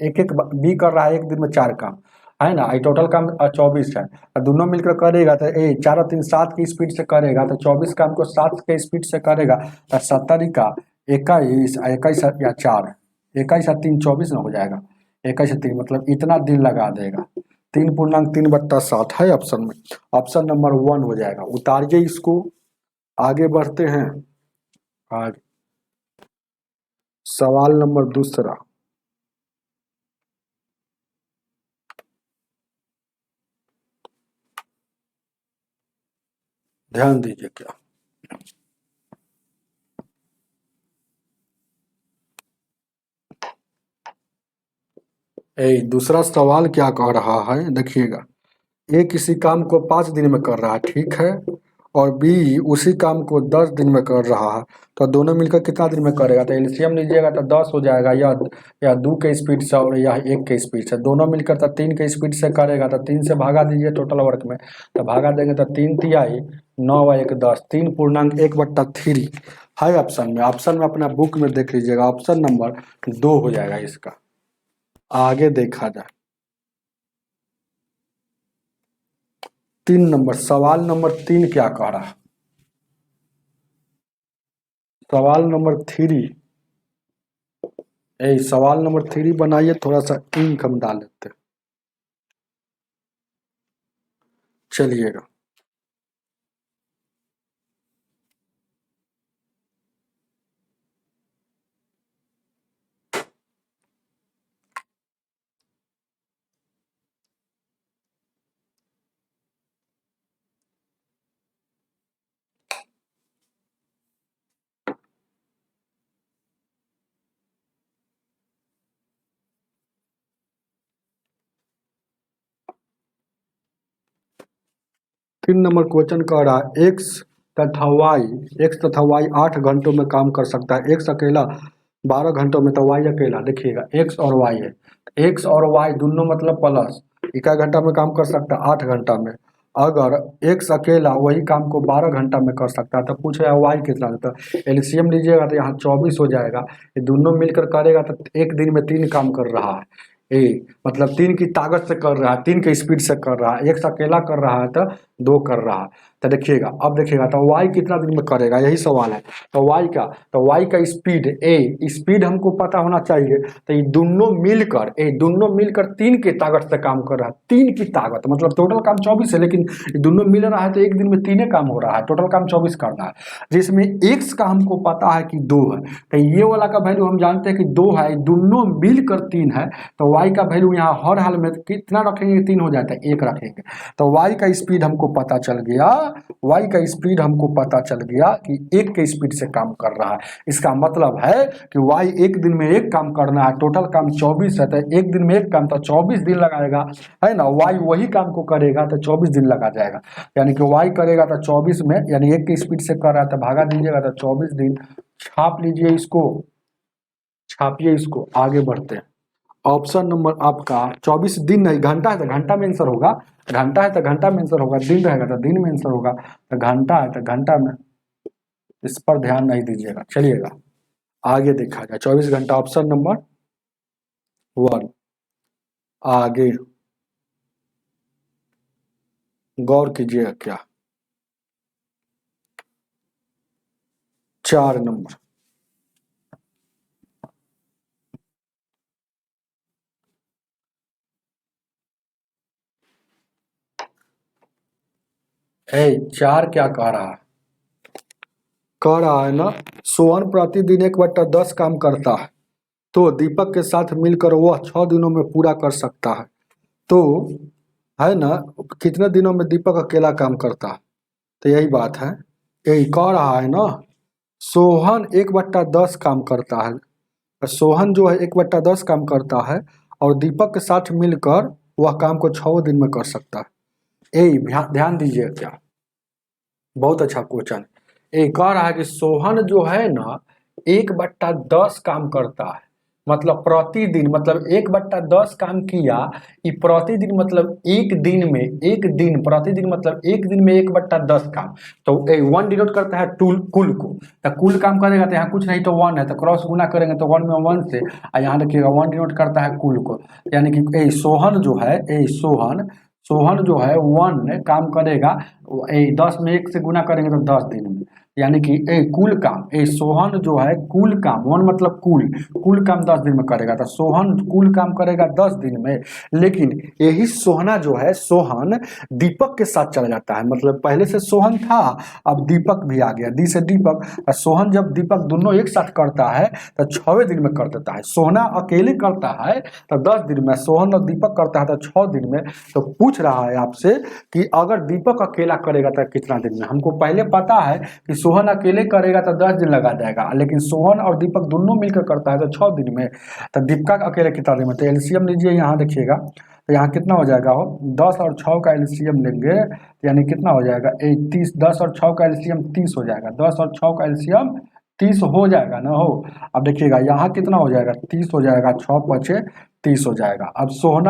एक एक बी कर रहा है एक दिन में 4 काम, है ना। ये टोटल काम 24 है। दोनों मिलकर करेगा तो ये 4 और 3 7 की स्पीड से करेगा, तो 24 काम को 7 के स्पीड से करेगा तो 70 का 21 21 या 4 21 या 3 24 ना हो जाएगा। 21 या 3 मतलब इतना दिन लगा देगा। 3.3/7 है ऑप्शन में, ऑप्शन नंबर 1 हो जाएगा। उतारिए इसको, आगे बढ़ते हैं। आगे सवाल नंबर दूसरा, ध्यान दीजिए क्या दूसरा सवाल क्या कह रहा है, देखिएगा। ए किसी काम को 5 दिन में कर रहा है, ठीक है, और बी उसी काम को 10 दिन में कर रहा है, तो दोनों मिलकर कितना दिन में करेगा। तो एलसीएम लीजिएगा तो 10 हो जाएगा, या 2 के स्पीड से और या 1 के स्पीड से। दोनों मिलकर तो 3 के स्पीड से करेगा, तो 3 से भागा दीजिए टोटल वर्क में, तो भागा देंगे तो 3 तिहाई 9 व 1 10, 3.1/3 है ऑप्शन में। ऑप्शन में अपना बुक में देख लीजिएगा, ऑप्शन नंबर 2 हो जाएगा इसका। आगे देखा जाए 3 नंबर, सवाल नंबर 3 क्या कह रहा है। सवाल नंबर 3, सवाल नंबर 3 बनाइए, थोड़ा सा इंक हम डाल लेते हैं। चलिएगा, तीन नंबर क्वेश्चन कह रहा है एक्स तथा वाई 8 घंटों में काम कर सकता है, एक्स अकेला 12 घंटों में, तो वाई अकेला। देखिएगा एक्स और वाई है, एक्स और वाई दोनों मतलब प्लस, इका घंटा में काम कर सकता है 8 घंटा में। अगर एक्स अकेला वही काम को 12 घंटा में कर सकता है, तो पूछ रहा है वाई कितना देता है। एलसीएम लीजिएगा तो यहाँ 24 हो जाएगा। ये दोनों मिलकर करेगा तो एक दिन में 3 काम कर रहा है, मतलब 3 की ताकत से कर रहा है, 3 की स्पीड से कर रहा है। एक अकेला कर रहा है तो 2 कर रहा है। तो देखिएगा, अब देखिएगा तो वाई कितना दिन में करेगा, यही सवाल है। तो वाई का स्पीड, स्पीड हमको पता होना चाहिए। तो ये दोनों मिलकर 3 की ताकत से काम कर रहा है। 3 की ताकत मतलब टोटल काम 24 है, लेकिन ये दोनों मिल रहा है तो एक दिन में 3 काम हो रहा है, टोटल काम 24 करना है। जिसमें एक्स का हमको पता है कि 2 है, तो ये वाला का वैल्यू हम जानते हैं कि 2 है, दोनों मिलकर 3 है। तो वाई का वैल्यू यहाँ हर हाल में कितना रखेंगे, 3 हो जाता है, 1 रखेंगे। तो वाई का स्पीड हमको पता चल गया, वाई का स्पीड हमको पता चल गया कि 1 के स्पीड से काम कर रहा है। इसका मतलब है कि वाई एक दिन में 1 काम करना है, टोटल काम 24 है, तो एक दिन में 1 काम तो 24 दिन लगाएगा, है ना। वाई वही काम को करेगा तो 24 दिन लगा जाएगा, यानी कि वाई करेगा तो 24 में, यानी 1 की स्पीड से कर रहा है तो भागा दीजिएगा तो 24 दिन। छाप लीजिए इसको, छापिए इसको, आगे बढ़ते हैं। ऑप्शन नंबर आपका 24 दिन नहीं, घंटा है तो घंटा में आंसर होगा, घंटा है तो घंटा में आंसर होगा, दिन रहेगा तो दिन में आंसर होगा, तो घंटा है तो घंटा में। इस पर ध्यान नहीं दीजिएगा, चलिएगा आगे देखा जाए। 24 घंटा ऑप्शन नंबर 1। आगे गौर कीजिएगा क्या, 4 नंबर, ए 4 क्या कह रहा है ना, सोहन प्रतिदिन 1/10 काम करता है, तो दीपक के साथ मिलकर वह 6 दिनों में पूरा कर सकता है। तो है ना, कितने दिनों में दीपक अकेला काम करता है, तो यही बात है। यही कह रहा है ना, सोहन 1/10 काम करता है, सोहन जो है 1/10 काम करता है, और दीपक के साथ मिलकर वह काम को 6 दिन में कर सकता है। यही ध्यान दीजिए क्या, बहुत अच्छा क्वेश्चन। ये कह रहा है कि सोहन जो है ना 1/10 काम करता है, मतलब प्रतिदिन, मतलब 1/10 काम किया, ये प्रतिदिन मतलब एक दिन में, एक दिन प्रतिदिन मतलब एक दिन में 1/10 काम। तो 1 डिनोट करता है कुल को, तो कुल काम करेगा तो यहाँ कुछ नहीं तो 1 है, तो क्रॉस गुना करेंगे तो 1 में 1 से, और यहाँ देखिएगा 1 डिनोट करता है कुल को, यानी कि सोहन जो है, सोहन जो है 1 काम करेगा, 10 में 1 से गुना करेंगे तो 10 दिन में, यानी कि कुल काम सोहन जो है कुल काम, 1 मतलब कुल काम 10 दिन में करेगा, तो सोहन कुल काम करेगा 10 दिन में। लेकिन यही सोहना जो है, सोहन दीपक के साथ चला जाता है, मतलब पहले से सोहन था, अब दीपक भी आ गया, दी से दीपक। सोहन जब दीपक दोनों एक साथ करता है तो 6वें दिन में कर देता है। सोहना अकेले करता है तो 10 दिन में, सोहन और दीपक करता है तो 6 दिन में। तो पूछ रहा है आपसे कि अगर दीपक अकेला करेगा तो कितना दिन में। हमको पहले पता है कि सोहन अकेले करेगा तो 10 दिन लगा जाएगा, लेकिन सोहन और दीपक दोनों मिलकर करता है तो 6 दिन में। तो दीपक अकेले कितना दिन में, तो एलसीएम लीजिए, यहाँ देखिएगा तो यहाँ कितना हो जाएगा हो, 10 और 6 का एलसीएम लेंगे, यानी कितना हो जाएगा 30, 10 और 6 का एलसीएम 30 हो जाएगा, 10 और 6 का एलसीएम 30 हो जाएगा ना हो। अब देखिएगा यहाँ कितना हो जाएगा, 30 हो जाएगा, 6 पचे 30 हो जाएगा। अब सोहन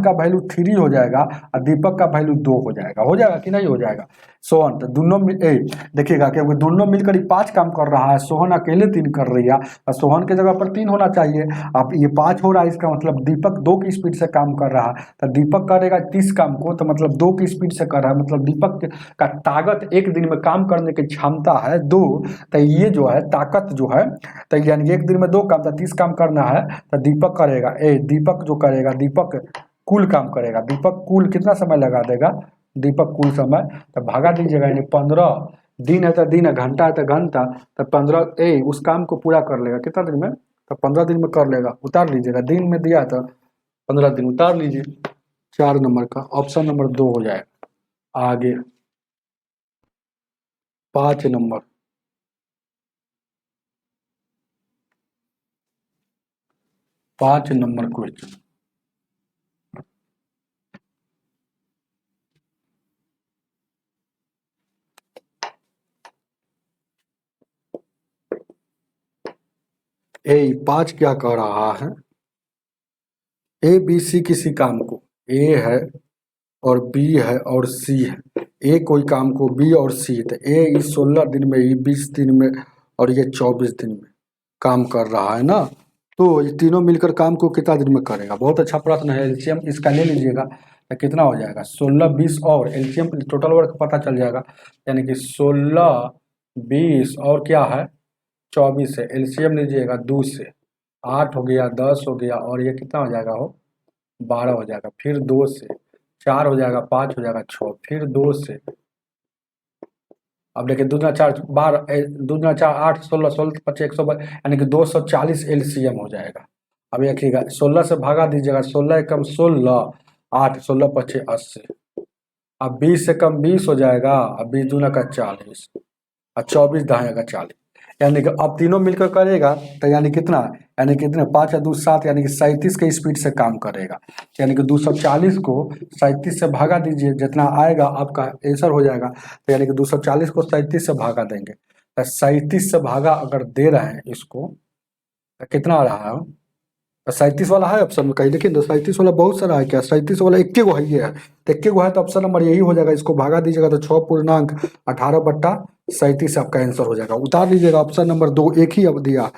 का वैल्यू 3 हो जाएगा और दीपक का वैल्यू 2 हो जाएगा कि नहीं हो जाएगा। सोहन तो दोनों देखिएगा क्योंकि दोनों मिलकर 5 काम कर रहा है, सोहन अकेले 3 कर रही है, और सोहन के जगह पर 3 होना चाहिए। अब ये 5 हो रहा है, इसका मतलब दीपक 2 की स्पीड से काम कर रहा है, तो दीपक करेगा 30 काम को, तो मतलब 2 की स्पीड से कर रहा है, मतलब दीपक का ताकत एक दिन में काम करने की क्षमता है 2। तो ये जो है ताकत जो है, तो यानी एक दिन में 2 काम, तो 30 काम करना है, तो दीपक करेगा, दीपक जो करेगा, दीपक कुल काम करेगा, दीपक कुल कितना समय लगा देगा, दीपक कुल समय, तो भागा दीजिएगा, यानी 15 दिन है तो दिन है, घंटा है तो घंटा, तो 15 उस काम को पूरा कर लेगा कितना दिन में, तो 15 दिन में कर लेगा। उतार लीजिएगा, दिन में दिया था 15 दिन, उतार लीजिए, 4 नंबर का ऑप्शन नंबर 2 हो जाएगा। आगे 5 नंबर, 5 नंबर क्वेश्चन, ए 5 क्या कह रहा है, ए बी सी किसी काम को, ए है और बी है और सी है, ए कोई काम को, बी और सी, तो ए इस 16 दिन में, ये 20 दिन में, और ये 24 दिन में काम कर रहा है ना। तो ये तीनों मिलकर काम को कितना दिन में करेगा। बहुत अच्छा प्रश्न है, एलसीएम इसका ले लीजिएगा तो कितना हो जाएगा, 16 20 और एलसीएम टोटल वर्क पता चल जाएगा, यानी कि 16 20 और क्या है 24 है, एलसीएम लीजिएगा 2 से 8 हो गया, 10 हो गया, और ये कितना हो जाएगा हो 12 हो जाएगा, फिर 2 से 4 हो जाएगा, 5 हो जाएगा, 6, फिर 2 से, अब देखिए 2 दूना 4 12, 2 दूना 4 8, 16 16 25 100, यानी कि 240 एलसीएम हो जाएगा। अब देखिएगा 16 से भागा दीजिएगा, 16 एकम 16, 8 16 25 80, अब 20 से कम 20 हो जाएगा, अब 20 दूना का 40, और 24 दाएं का 40, यानी कि अब तीनों मिलकर करेगा तो यानी कितना, यानी कितने 5 या 2 7, यानी कि 37 के स्पीड से काम करेगा, यानी कि 240 को 37 से भागा दीजिए, जितना आएगा आपका आंसर हो जाएगा। तो यानी कि 240 को 37 से भागा देंगे, तो 37 से भागा अगर दे रहे हैं इसको तो कितना आ रहा है, तो 37 वाला है ऑप्शन में कहीं, लेकिन 37 वाला बहुत सारा है क्या, 37 वाला इक्के गो है, ये है तो इक्के गो है, तो ऑप्शन नंबर यही हो जाएगा। इसको भागा दीजिएगा तो 6.18/37 आपका आंसर हो जाएगा। उतार लीजिएगा, ऑप्शन नंबर 2 एक ही अब दिया,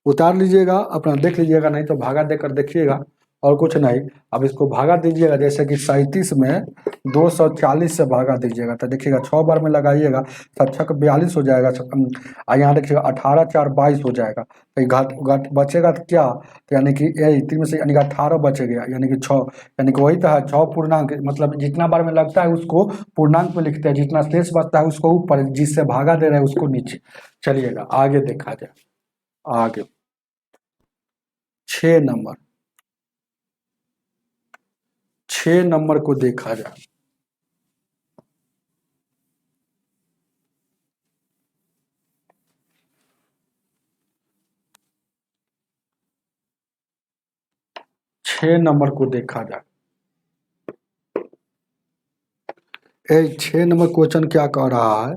उतार लीजिएगा, अपना देख लीजिएगा, नहीं तो भागा देकर देखिएगा, और कुछ नहीं। अब इसको भागा दीजिएगा, जैसे कि 37 में 240 से भागा दीजिएगा, तो देखिएगा 6 बार में लगाइएगा, 7 42 हो जाएगा, यहाँ देखिएगा 18 4 22 हो जाएगा, तो घट घट बचेगा तो क्या, तो यानी कि ये 3 में से यानी कि 18 बच गया, यानी कि 6, यानी कि वही तो है 6 पूर्णांक, मतलब जितना बार में लगता है उसको पूर्णांक में लिखते हैं, जितना शेष बचता है उसको ऊपर, जिससे भागा दे रहे हैं उसको नीचे। चलिएगा आगे देखा जाए, आगे 6 नंबर, 6 नंबर को देखा जाए, छह नंबर को देखा जाए। 6 नंबर क्वेश्चन क्या कह रहा है,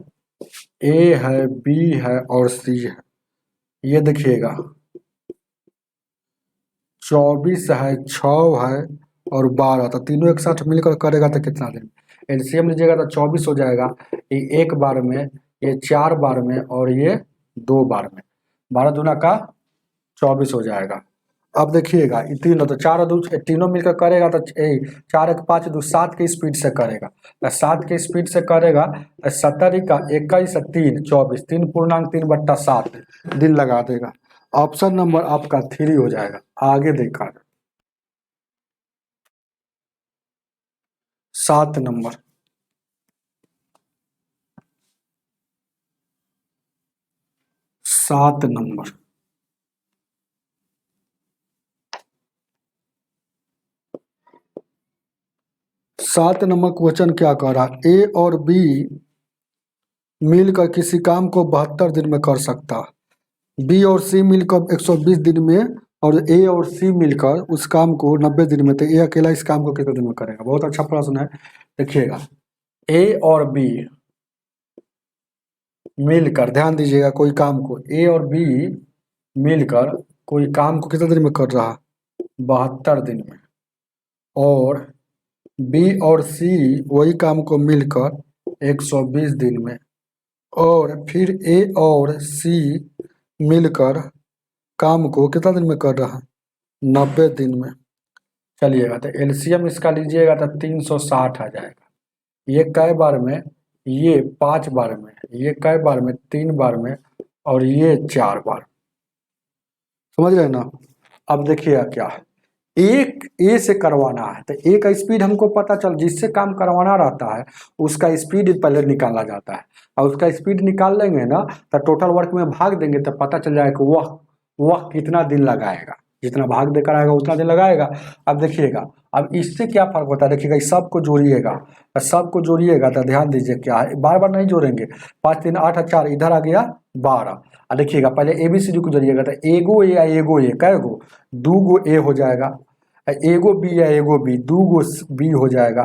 ए है बी है और सी है, ये देखिएगा 24 है, 6 है और 12, तो तीनों एक साथ मिलकर करेगा तो कितना दिन? एलसीएम लीजिएगा तो 24 हो जाएगा, ये एक बार में, ये 4 बार में और ये 2 बार में, 12 दूना का 24 हो जाएगा। अब देखिएगा ये तीनों, तो 4 और 2 तीनों मिलकर करेगा तो 4 1 5 2 7 के स्पीड से करेगा, तो 7 के स्पीड से करेगा तो 70 का 21 3 24, 3.3/7 दिन लगा देगा। ऑप्शन नंबर आपका 3 हो जाएगा। आगे देखा 7 नंबर, 7 नंबर, 7 नंबर क्वेश्चन क्या कह रहा है? ए और बी मिलकर किसी काम को 72 दिन में कर सकता, बी और सी मिलकर 120 दिन में, और ए और सी मिलकर उस काम को 90 दिन में, तो ए अकेला इस काम को कितने दिन में करेगा? बहुत अच्छा प्रश्न है। देखिएगा ए और बी मिलकर, ध्यान दीजिएगा, कोई काम को ए और बी मिलकर कोई काम को कितने दिन में कर रहा? 72 दिन में। और बी और सी वही काम को मिलकर 120 दिन में। और फिर ए और सी मिलकर काम को कितना दिन में कर रहा है? 90 दिन में। चलिएगा तो एलसीएम इसका लीजिएगा तो 360 आ जाएगा। ये कई बार में? ये 5 बार में, ये कई बार में? 3 बार में, और ये 4 बार। समझ रहे ना? अब देखिएगा क्या, एक ए से करवाना है तो ए का स्पीड हमको पता चल, जिससे काम करवाना रहता है उसका स्पीड पहले निकाला जाता है, और उसका स्पीड निकाल लेंगे ना तो टोटल वर्क में भाग देंगे तो पता चल जाएगा कि वह कितना दिन लगाएगा, जितना भाग देकर आएगा उतना दिन लगाएगा। अब देखिएगा, अब इससे क्या फर्क होता है? देखिएगा इस सबको जोड़िएगा, सबको जोड़िएगा तो ध्यान दीजिए क्या है, बार बार नहीं जोड़ेंगे। 5 3 8 4, इधर आ गया 12। और देखिएगा पहले ABCD को जोड़िएगा तो एगो ए या एगो ए, कैगो? 2 गो ए हो जाएगा, एगो बी या एगो बी, 2 गो बी हो जाएगा,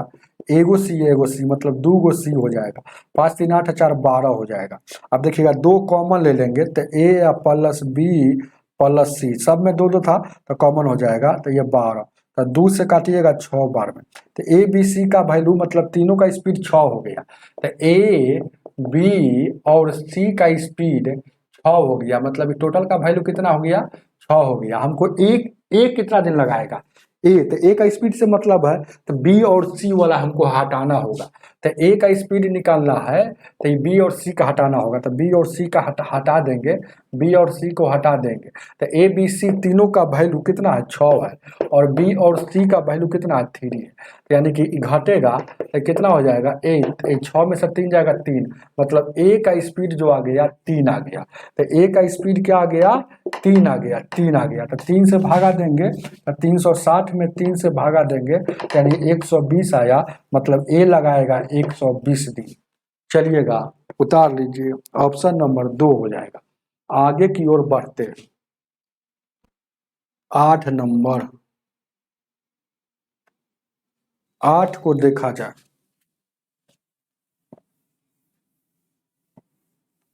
एगो सी या एगो सी, मतलब 2 गो सी हो जाएगा। 5 3 8 4 12 हो जाएगा। अब देखिएगा 2 कॉमन ले लेंगे तो ए या प्लस बी प्लस सी, सब में 2 2 था तो कॉमन हो जाएगा, तो ये 12, तो 2 से काटिएगा 6 बार में, तो ए बी सी का वैल्यू मतलब तीनों का स्पीड 6 हो गया, तो ए बी और सी का स्पीड 6 हो गया, मतलब टोटल का वैल्यू कितना हो गया? 6 हो गया। हमको एक कितना दिन लगाएगा? ए, तो ए का स्पीड से मतलब है तो बी और सी वाला हमको हटाना होगा, तो ए का स्पीड निकालना है तो ये बी और सी का हटाना होगा, तो बी और सी का हटा देंगे, बी और सी को हटा देंगे, तो ए बी सी तीनों का वैल्यू कितना है? 6 है, और बी और सी का वैल्यू कितना है? 3 है, तो यानी कि घटेगा तो कितना हो जाएगा? 8, 6 में से 3 जाएगा 3, मतलब ए का स्पीड जो आ गया 3 आ गया, तो ए का स्पीड क्या आ गया? 3 आ गया, 3 आ गया, तो 3 से भागा देंगे तो 360 में 3 से भागा देंगे यानी 120 आया, मतलब ए लगाएगा 120 दिन। चलिएगा उतार लीजिए, ऑप्शन नंबर 2 हो जाएगा। आगे की ओर बढ़ते 8 नंबर, 8 को देखा जाए,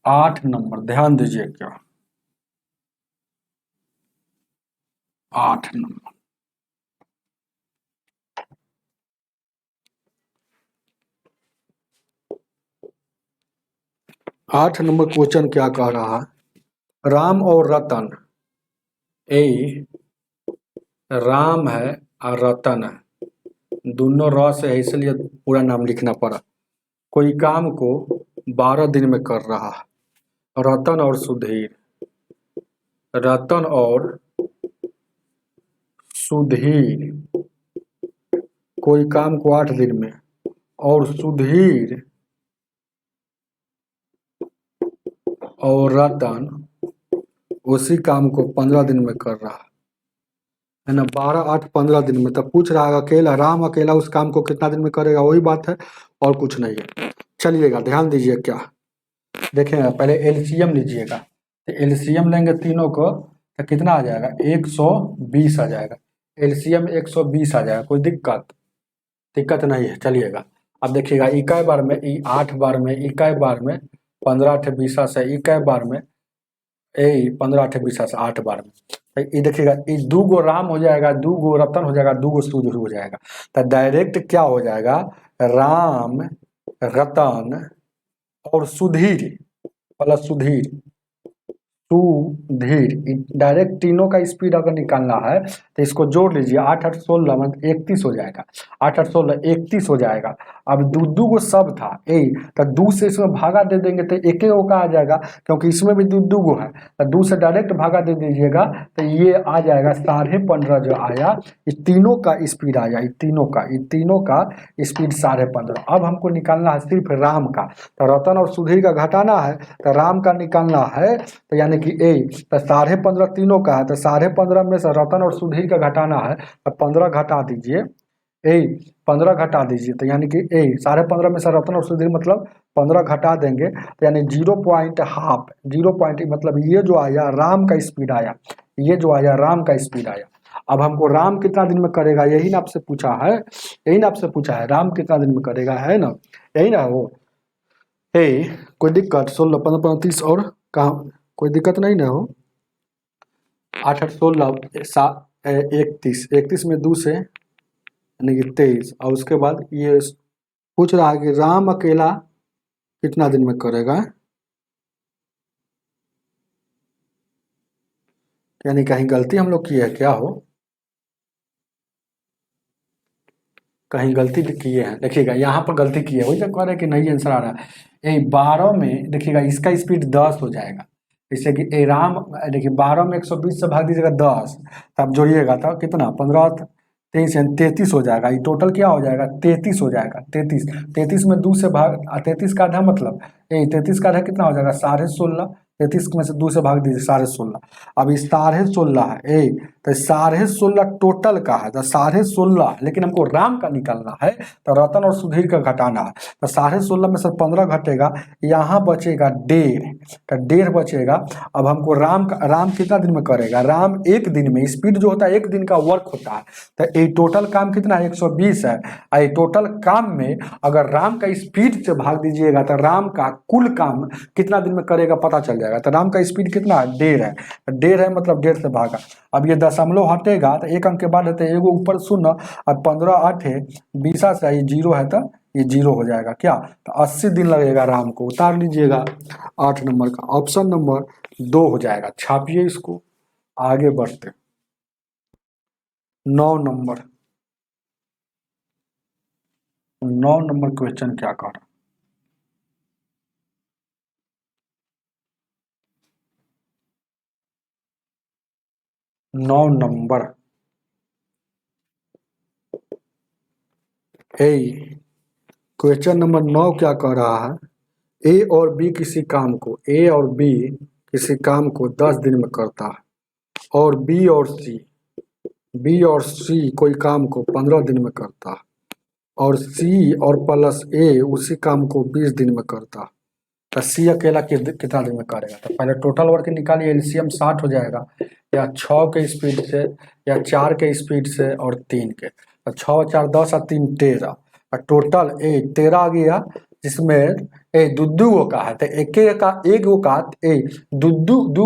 8 नंबर ध्यान दीजिए क्या, 8 नंबर, 8 नंबर क्वेश्चन क्या कह रहा है? राम और रतन, ए राम है और रतन है, दोनों र से है इसलिए पूरा नाम लिखना पड़ा। कोई काम को 12 दिन में कर रहा है, रतन और सुधीर, रतन और सुधीर कोई काम को 8 दिन में, और सुधीर और रतन उसी काम को 15 दिन में कर रहा है ना, 12 8 15 दिन में। तब पूछ रहा है अकेला, राम अकेला उस काम को कितना दिन में करेगा, वही बात है और कुछ नहीं है। चलिएगा ध्यान दीजिए क्या, देखेंगे पहले एलसीएम लीजिएगा, तो एलसीएम लेंगे तीनों को तो कितना आ जाएगा? 120 आ जाएगा, एलसीएम 120 आ जाएगा, कोई दिक्कत नहीं है। चलिएगा अब देखिएगा इकाई बार में 8 बार में, इकाई बार में 15 8 20 से, इकाई बार में 15 8 20 से 8 बार में, ये देखिएगा, ये दू गो राम हो जाएगा, दू गो रतन हो जाएगा, दू गो सुधीर हो जाएगा। तो डायरेक्ट क्या हो जाएगा, राम, रतन और सुधीर प्लस सुधीर, सुधीर, डायरेक्ट तीनों का स्पीड अगर निकालना है तो इसको जोड़ लीजिए, 8 8 16 मतलब 31 हो जाएगा, 8 8 16 31 हो जाएगा। अब दू दू गो सब था ए, तो दू से इसमें भागा दे देंगे तो एक गो का आ जाएगा, क्योंकि इसमें भी दू दू गो है, तो दू से डायरेक्ट भागा दे दीजिएगा तो ये आ जाएगा 15.5 जो आया, इस तीनों का स्पीड आया, इन तीनों का स्पीड 15.5। अब हमको निकालना है सिर्फ राम का, तो रतन और सुधीर का घटाना है, तो राम का निकालना है, तो यानी कि ए, तो 15.5 तीनों का है, तो 15.5 में से रतन और सुधीर का घटाना है, तो 15 घटा दीजिए, ए 15 घटा दीजिए, तो यानी कि ए 15.5 में से रतन और सुधीर मतलब 15 घटा देंगे, तो यानी 0.5, 0 मतलब ये जो आया राम का स्पीड आया, ये जो आया राम का स्पीड आया। अब हमको राम कितना दिन में करेगा यही ना आपसे पूछा है, यही ना आपसे पूछा है, राम कितना दिन में करेगा, है ना, यही ना वो। ए कोई दिक्कत, 16 15 35 और कहाँ, कोई दिक्कत नहीं ना हो। 8 8 16 31, 31 में दो से यानी कि 23, और उसके बाद ये पूछ रहा है कि राम अकेला कितना दिन में करेगा, यानी कहीं गलती हम लोग किए है क्या हो, कहीं गलती किए हैं, देखिएगा यहाँ पर गलती की है, वही तो कह रहे हैं कि नहीं आंसर आ रहा है। ये 12 में देखिएगा इसका स्पीड 10 हो जाएगा, जैसे कि ए राम, देखिए 12 में 120 से भाग दीजिएगा 10, तब जोड़िएगा तो कितना 15 23 33 हो जाएगा, ये टोटल क्या हो जाएगा 33 हो जाएगा, 33, 33 में 2 से भाग, 33 का आधा मतलब, ए 33 का आधा कितना हो जाएगा 16.5, 33 में से 2 से भाग दीजिए 16.5। अब ये 16.5 है ए, तो 16.5 टोटल का है, तो 16.5, लेकिन हमको राम का निकालना है, तो रतन और सुधीर का घटाना है, तो 16.5 में से 15 घटेगा, यहाँ बचेगा 1.5, तो 1.5 बचेगा। अब हमको राम कितना दिन में करेगा, राम एक दिन में, स्पीड जो होता है एक दिन का वर्क होता है, तो ये टोटल काम कितना है 120 है, ये टोटल काम में अगर राम का स्पीड से भाग दीजिएगा तो राम का कुल काम कितना दिन में करेगा पता चल जाएगा। तो राम का स्पीड कितना है 1.5 है, 1.5 है मतलब 1.5 से भागा। अब ये दशमलव हटेगा तो एक अंक के बाद रहते एगो ऊपर 0, और 15 8 है 20 से ये 0 है, तो ये 0 हो जाएगा क्या, तो 80 दिन लगेगा राम को, उतार लीजिएगा 8 नंबर का ऑप्शन नंबर 2 हो जाएगा, छापिए इसको। आगे बढ़ते 9 नंबर, 9 नंबर क्वेश्चन क्या कर रहा, 9 नंबर ए, क्वेश्चन नंबर 9 क्या कह रहा है, ए और बी किसी काम को, ए और बी किसी काम को 10 दिन में करता है, और बी और सी कोई काम को 15 दिन में करता है, और सी और प्लस ए उसी काम को 20 दिन में करता है, तो सी अकेला कितना दिन में करेगा। तो पहले टोटल वर्क निकालिए, एलसीएम 60 हो जाएगा, या 6 के स्पीड से, या 4 के स्पीड से, और 3 के, तो 6 4 10 और 3 13, और टोटल 13 आ गया, जिसमें ए दू गो का है, तो एक गो का ए दू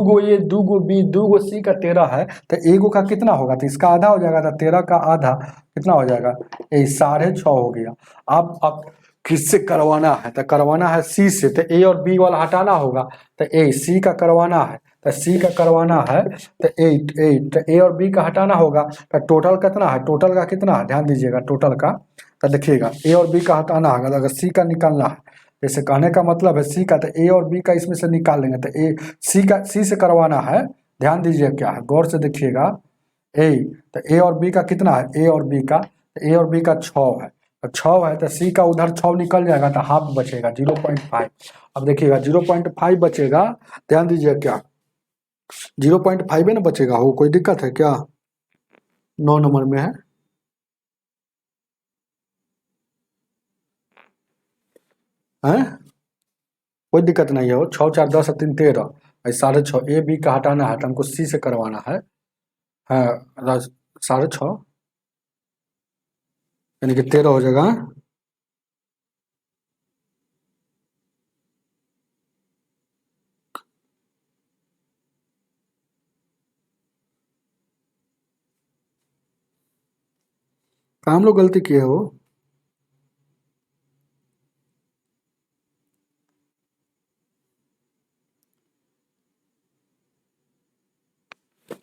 गो, ये दू गो बी दू गो सी का 13 है, तो एगो का कितना होगा, तो इसका आधा हो जाएगा, तो 13 का आधा कितना हो जाएगा, 6.5 हो गया। अब किससे करवाना है, तो करवाना है सी से, तो ए और बी वाला हटाना होगा, तो ए सी का करवाना है, तो सी का करवाना है, तो ए और बी का हटाना होगा, तो टोटल कितना है, टोटल का कितना है ध्यान दीजिएगा, टोटल का तो देखिएगा ए और बी का हटाना होगा, तो अगर सी का निकालना है, जैसे कहने का मतलब है सी का, तो ए और बी का इसमें से निकाल लेंगे, तो ए सी से करवाना है, ध्यान दीजिए क्या है, गौर से देखिएगा। ए, तो ए और बी का कितना है, ए और बी का, ए और बी का 6 है, तो 6 है, तो सी का उधर 6 निकल जाएगा, तो हाफ बचेगा 0.5। अब देखिएगा 0.5 बचेगा, ध्यान दीजिए क्या 0.5 है ना बचेगा, हो कोई दिक्कत है क्या, 9 नंबर में है, हैं कोई दिक्कत नहीं है, हो 6 4 10 और 3 13, 6.5 ए बी का हटाना है, तो हमको सी से करवाना है, हाँ 6.5 यानी कि 13 हो जाएगा, काम लोग गलती किए हो।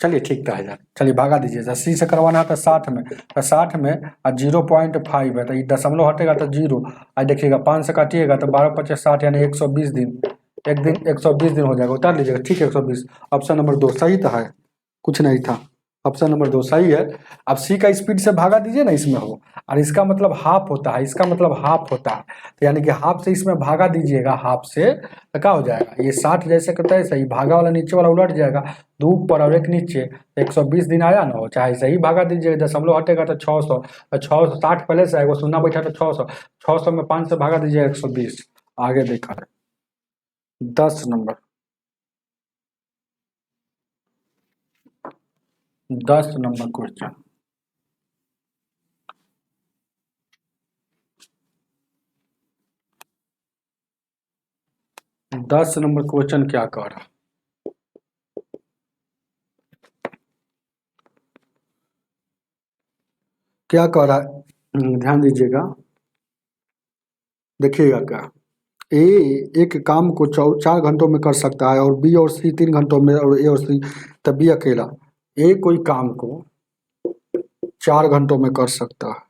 चलिए ठीक था यार, चलिए भागा दीजिए। सी से करवाना था 60 में, तो 60 में 0.5 है, तो ये दशमलव हटेगा तो 0। आज देखिएगा 5 से काटिएगा तो 12×5 = 60 यानी 120 दिन। एक दिन 120 दिन हो जाएगा, उतार लीजिएगा। ठीक है 120। ऑप्शन नंबर 2 सही था है, कुछ नहीं था। ऑप्शन नंबर 2 सही है। अब सी का स्पीड से भागा दीजिए ना, इसमें हो, और इसका मतलब हाफ होता है, इसका मतलब हाफ होता है, तो यानी कि हाफ से इसमें भागा दीजिएगा, हाफ से तो क्या हो जाएगा, ये 60 जैसे करता है सही, भागा वाला नीचे वाला उलट जाएगा, 2 ऊपर और 1 नीचे, 120 दिन आया ना, हो चाहे सही भागा दीजिएगा, दशमलव हटेगा तो 600, तो 600 60 पहले से आएगा, शून्य बैठा तो 600, 600 में 5 से भागा दीजिएगा 120। आगे देखा है 10 number, 10 number question. 10 number question क्या कह रहा, क्या कह रहा है, ध्यान दीजिएगा, देखिएगा क्या। ए एक काम को 4 घंटों में कर सकता है, और बी और सी 3 घंटों में, और ए और सी, तब बी अकेला। ए कोई काम को 4 घंटों में कर सकता है,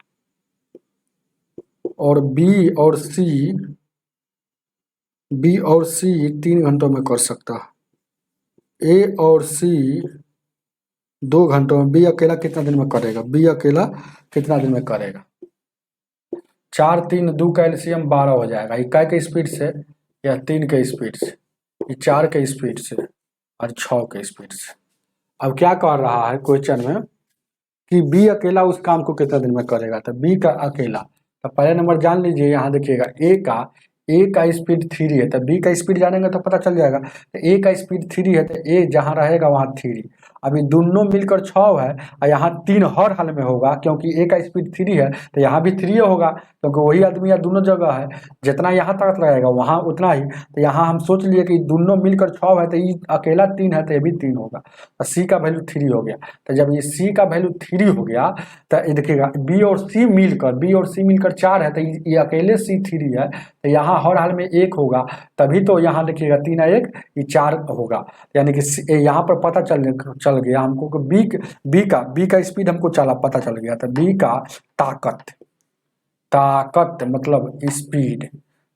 और बी और सी 3 घंटों में कर सकता है। ए और सी 2 घंटों में, बी अकेला कितना दिन में करेगा, बी अकेला कितना दिन में करेगा। 4 3 2 का एलसीएम 12 हो जाएगा, इक्का के स्पीड से या 3 के स्पीड से, 4 के स्पीड से और 6 के स्पीड से। अब क्या कर रहा है क्वेश्चन में कि बी अकेला उस काम को कितना दिन में करेगा, तो बी का अकेला, तो पहले नंबर जान लीजिए, यहाँ देखिएगा ए का स्पीड 3 है, तो बी का स्पीड जानेंगे तो पता चल जाएगा। तो ए का स्पीड 3 है, तो ए जहाँ रहेगा वहाँ 3। अभी दोनों मिलकर 6 है, और यहाँ 3 हर हाल में होगा, क्योंकि ए का स्पीड 3 है तो यहाँ भी 3 होगा, क्योंकि वही आदमी यहाँ दोनों जगह है, जितना यहाँ तक रहेगा वहाँ उतना ही। तो यहाँ हम सोच लिए कि दोनों मिलकर 6 है, तो ये अकेला 3 है, तो ये भी 3 होगा, तो सी का वैल्यू 3 हो गया। तो जब ये सी का वैल्यू 3 हो गया, तो ये देखिएगा बी और सी मिलकर 4 है, तो ये अकेले सी 3 है, तो यहाँ हर हाल में 1 होगा, तभी तो यहाँ देखिएगा 3 1 ये 4 होगा। यानी कि यहाँ पर पता चल गया हमको कि बी का स्पीड हमको चला पता चल गया, तो बी का ताकत मतलब स्पीड,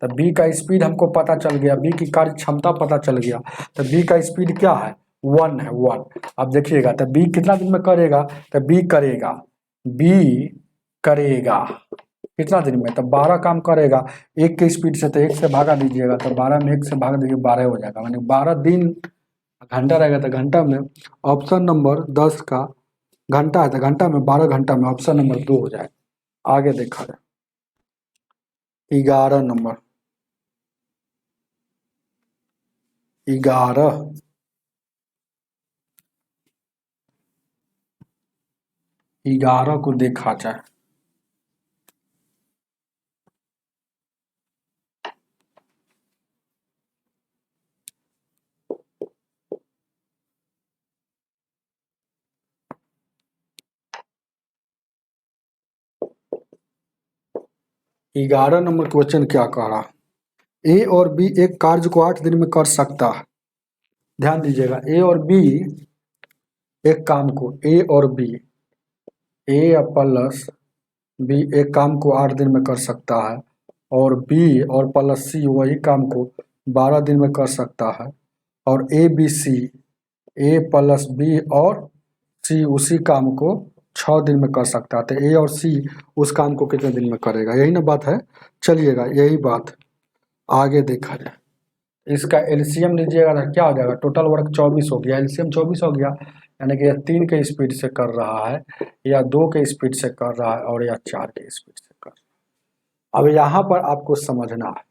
तो बी का स्पीड हमको पता चल गया, बी की कार्य क्षमता पता चल गया, तो बी का स्पीड क्या है 1 है 1। अब देखिएगा तो बी कितना दिन में करेगा, तो बी करेगा कितना दिन में, तो 12 काम करेगा 1 के स्पीड से, तो 1 से भागा दीजिएगा, तो 12 में 1 से भाग दीजिए 12 हो जाएगा, यानी 12 दिन। घंटा रहेगा तो घंटा में ऑप्शन नंबर 10 का घंटा है, तो घंटा में 12 घंटा में ऑप्शन नंबर 2 हो जाएगा। आगे देखा जाए 11 नंबर, 11 को देखा जाए। ग्यारह नंबर क्वेश्चन क्या कह रहा, ए और बी एक कार्य को 8 दिन में कर सकता है। ध्यान दीजिएगा, ए और बी एक काम को, ए प्लस बी एक काम को 8 दिन में कर सकता है, और बी और प्लस सी वही काम को 12 दिन में कर सकता है, और ए प्लस बी और सी उसी काम को 6 दिन में कर सकता है, तो ए और सी उस काम को कितने दिन में करेगा, यही ना बात है। चलिएगा यही बात आगे देखा जाए। इसका एलसीएम लीजिएगा तो क्या हो जाएगा, टोटल वर्क 24 हो गया, एलसीएम 24 हो गया, यानी कि 3 के स्पीड से कर रहा है, या 2 के स्पीड से कर रहा है, और या 4 के स्पीड से कर रहा है। अब यहाँ पर आपको समझना है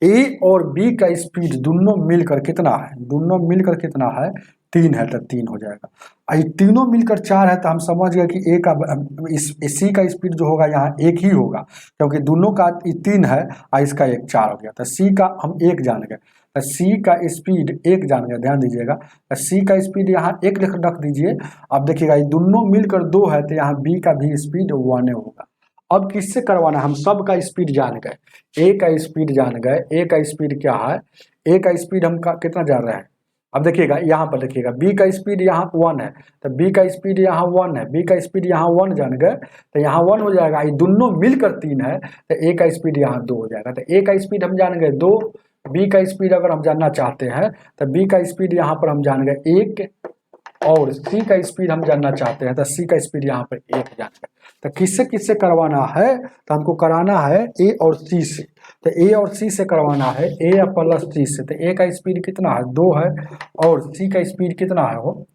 ए और बी का स्पीड दोनों मिलकर कितना है, 3 है, तो 3 हो जाएगा। ये तीनों मिलकर 4 है, तो हम समझ गए कि ए का सी का स्पीड जो होगा यहाँ 1 ही होगा, क्योंकि दोनों का 3 है और इसका 1 4 हो गया, तो सी का हम 1 जान गए, तो सी का स्पीड 1 जान गए। ध्यान दीजिएगा, तो सी का स्पीड यहाँ 1 रख दीजिए। अब देखिएगा ये दोनों मिलकर 2 है, तो यहाँ बी का भी स्पीड 1 होगा, अब किससे करवाना, हम सब का स्पीड जान गए, ए का स्पीड जान गए, ए का स्पीड क्या है, ए का स्पीड हम कितना जान रहे हैं। अब देखिएगा यहाँ पर देखिएगा बी का स्पीड यहाँ 1 है, तो बी का स्पीड यहाँ 1 है, बी का स्पीड यहाँ 1 जान गए, तो यहाँ 1 हो जाएगा, ये दोनों मिलकर 3 है, तो ए का स्पीड यहाँ 2 हो जाएगा। तो ए का स्पीड हम जान गए 2, बी का स्पीड अगर हम जानना चाहते हैं तो बी का स्पीड यहाँ पर हम जान गए 1, और सी का स्पीड हम जानना चाहते हैं तो सी का स्पीड यहाँ पर 1 जान गए। तो किससे किससे करवाना है, तो हमको कराना है ए और सी से, तो ए और सी से करवाना है ए प्लस सी से। तो ए का स्पीड कितना है 2 है, और सी का स्पीड कितना है, वो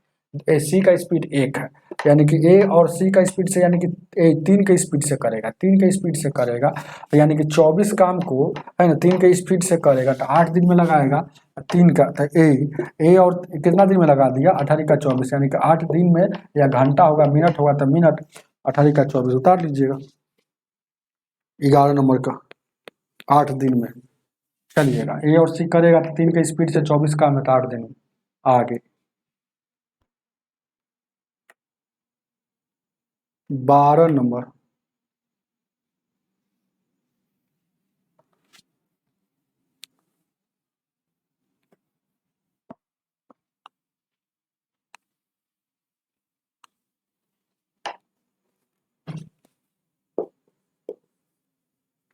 सी का स्पीड 1 है, यानी कि ए और सी का स्पीड से, यानी कि 3 के स्पीड से करेगा, 3 के स्पीड से करेगा, तो यानी कि 24 काम को है ना 3 के स्पीड से करेगा, तो 8 दिन में लगाएगा 3 का, तो ए और कितना दिन में लगा दिया 18 का 24, यानी कि 8 दिन में, या घंटा होगा मिनट होगा तो मिनट, 18 का 24 उतार लीजिएगा 11 नंबर का 8 दिन में। चलिएगा ए और सी करेगा तो 3 के स्पीड से 24 काम है तो 8 दिन में। आगे 12 नंबर,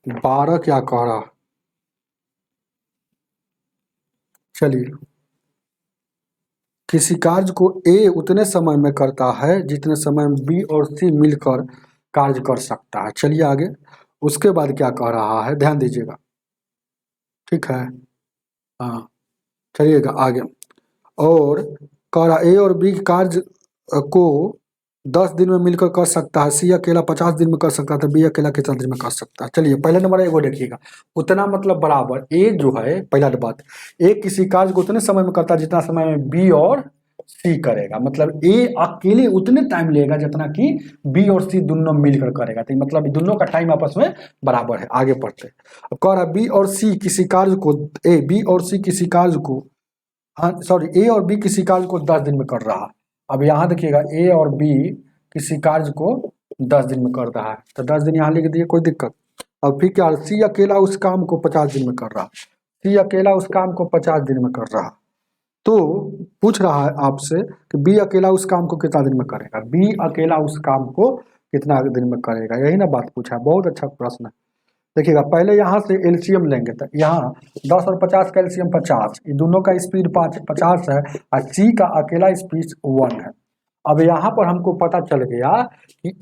बारह क्या कह रहा, चलिए किसी कार्य को ए उतने समय में करता है जितने समय में बी और सी मिलकर कार्य कर सकता है। चलिए आगे, उसके बाद क्या कह रहा है ध्यान दीजिएगा, ठीक है, हाँ चलिएगा आगे, और कह रहा ए और बी कार्य को 10 दिन में मिलकर कर सकता है, सी अकेला 50 दिन में कर सकता है, तो बी अकेला कितना दिन में कर सकता है। चलिए पहले नंबर एगो देखिएगा, उतना मतलब बराबर, ए जो है पहला बात, ए किसी कार्य को उतने समय में करता है जितना समय में बी और सी करेगा, मतलब ए अकेले उतने टाइम लेगा जितना कि बी और सी दोनों मिलकर करेगा, तो मतलब दोनों का टाइम आपस में बराबर है। आगे पढ़ते, अब कह रहा बी और सी किसी कार्य को, ए बी और सी किसी कार्य को, हाँ सॉरी ए और बी किसी कार्य को 10 दिन में कर रहा है। अब यहाँ देखिएगा ए और बी किसी कार्य को 10 दिन में कर रहा है, तो 10 दिन यहाँ लिख दिए, कोई दिक्कत। अब फिर क्या, सी अकेला उस काम को 50 दिन में कर रहा है, सी अकेला उस काम को 50 दिन में कर रहा है, तो पूछ रहा है आपसे कि बी अकेला उस काम को कितना दिन में करेगा, बी अकेला उस काम को कितना दिन में करेगा, यही ना बात पूछा है, बहुत अच्छा प्रश्न है। देखिएगा पहले यहाँ से एलसीएम लेंगे, तो यहाँ 10 और 50 का एलसीएम 50, ये दोनों का स्पीड 50 है, और सी का अकेला स्पीड 1 है। अब यहाँ पर हमको पता चल गया कि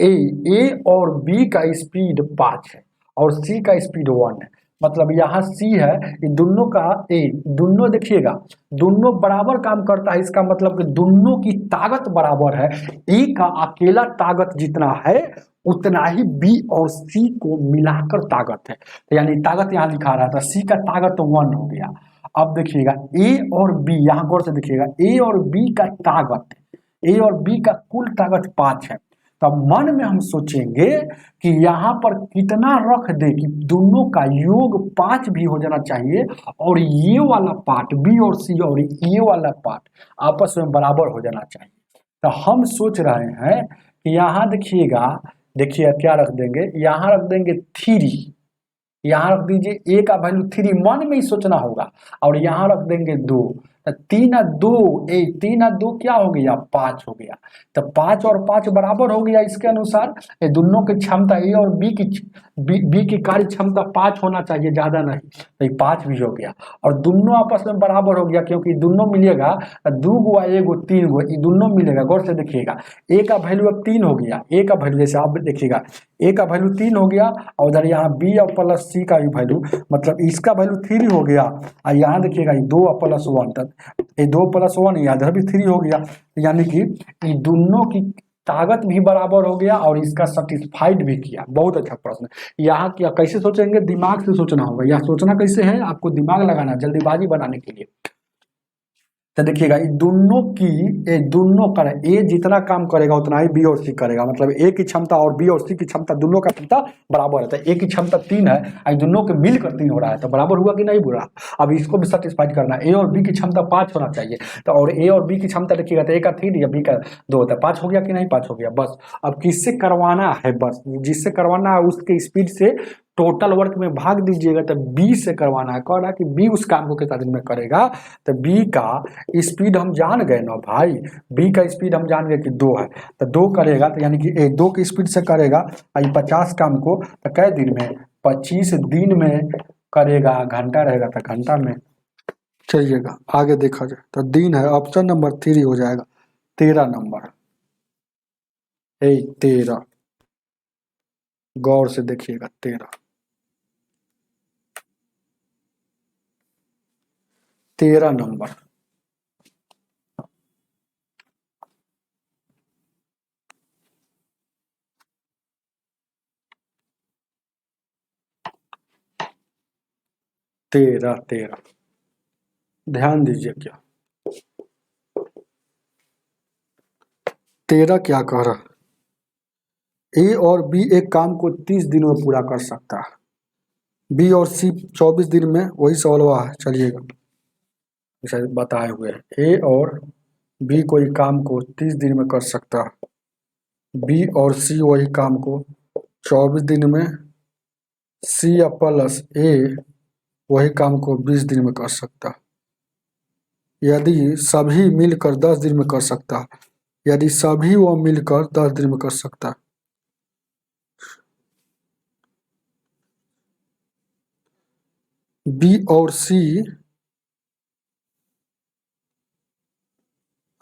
ए और बी का स्पीड 5 है और सी का स्पीड 1 है, मतलब यहाँ सी है, ये दोनों का ए, दोनों देखिएगा दोनों बराबर काम करता है, इसका मतलब कि दोनों की ताकत बराबर है, ए का अकेला ताकत जितना है उतना ही बी और सी को मिलाकर ताकत है, तो यानी ताकत यहाँ लिखा रहा था, सी का ताकत 1 हो गया। अब देखिएगा ए और बी, यहाँ गौर से देखिएगा ए और बी का ताकत, ए और बी का कुल ताकत 5 है, तब मन में हम सोचेंगे कि यहाँ पर कितना रख दे कि दोनों का योग 5 भी हो जाना चाहिए, और ये वाला पार्ट बी और सी और ये वाला पार्ट आपस में बराबर हो जाना चाहिए। तो हम सोच रहे हैं कि यहाँ देखिएगा, देखिए क्या रख देंगे, यहाँ रख देंगे 3, यहाँ रख दीजिए ए का वैल्यू 3, मन में ही सोचना होगा, और यहाँ रख देंगे 2, तो 3 और 2 3 और 2 क्या हो गया 5 हो गया, तो 5 और 5 बराबर हो गया। इसके अनुसार ये दोनों की क्षमता ए और बी की कार्य क्षमता 5 होना चाहिए, ज्यादा नहीं, तो ये 5 भी हो गया, और दोनों आपस में बराबर हो गया, क्योंकि दोनों मिलेगा 2 गो 1 गो 3 गो, ये दोनों मिलेगा। गौर से देखिएगा ए का वैल्यू अब 3 हो गया, ए का वैल्यू जैसे आप देखिएगा ए का वैल्यू 3 हो गया, और उधर यहाँ बी और प्लस सी का भी वैल्यू, मतलब इसका वैल्यू 3 हो गया, और यहाँ देखिएगा 2 और प्लस 1 तक, ये 2 प्लस 1 इधर भी 3 हो गया, यानी कि ये दोनों की ताकत भी बराबर हो गया और इसका सेटिस्फाइड भी किया। बहुत अच्छा प्रश्न। यहाँ क्या कैसे सोचेंगे, दिमाग से सोचना होगा, यहाँ सोचना कैसे है, आपको दिमाग लगाना जल्दीबाजी बनाने के लिए। तो देखिएगा ये दोनों का ए जितना काम करेगा उतना ही बी और सी करेगा, मतलब ए की क्षमता और बी और सी की क्षमता दोनों का क्षमता बराबर है। तो ए की क्षमता 3 है, इन दोनों के मिलकर 3 हो रहा है, तो बराबर हुआ कि नहीं हुआ। अब इसको भी सेटिस्फाइड करना है, ए और बी की क्षमता 5 होना चाहिए, तो और ए और बी की क्षमता देखिएगा तो ए का 3 या बी का 2 होता है, 5 हो गया कि नहीं, 5 हो गया। बस अब किससे करवाना है, बस जिससे करवाना है उसके स्पीड से टोटल वर्क में भाग दीजिएगा, तो बी से करवाना है। कह रहा है कि बी उस काम को कितना दिन में करेगा, तो बी का स्पीड हम जान गए ना भाई, बी का स्पीड हम जान गए कि 2 है, तो 2 करेगा, तो यानी कि 2 की स्पीड से करेगा 50 काम को, तो कै दिन में, 25 दिन में करेगा। घंटा रहेगा तो घंटा में। चलिएगा आगे देखा जाए, तो दिन है, ऑप्शन नंबर 3 हो जाएगा। 13 नंबर 13, गौर से देखिएगा 13 नंबर। तेरह ध्यान दीजिए, क्या 13 क्या कह रहा है, ए और बी एक काम को 30 दिन में पूरा कर सकता है, बी और सी 24 दिन में, वही सवाल हुआ है। चलिएगा बताए हुए हैं, ए और बी कोई काम को 30 दिन में कर सकता है, बी और सी वही काम को 24 दिन में, सी या प्लस ए वही काम को 20 दिन में कर सकता है, यदि सभी मिलकर 10 दिन में कर सकता है, यदि सभी वो मिलकर 10 दिन में कर सकता है। बी और सी,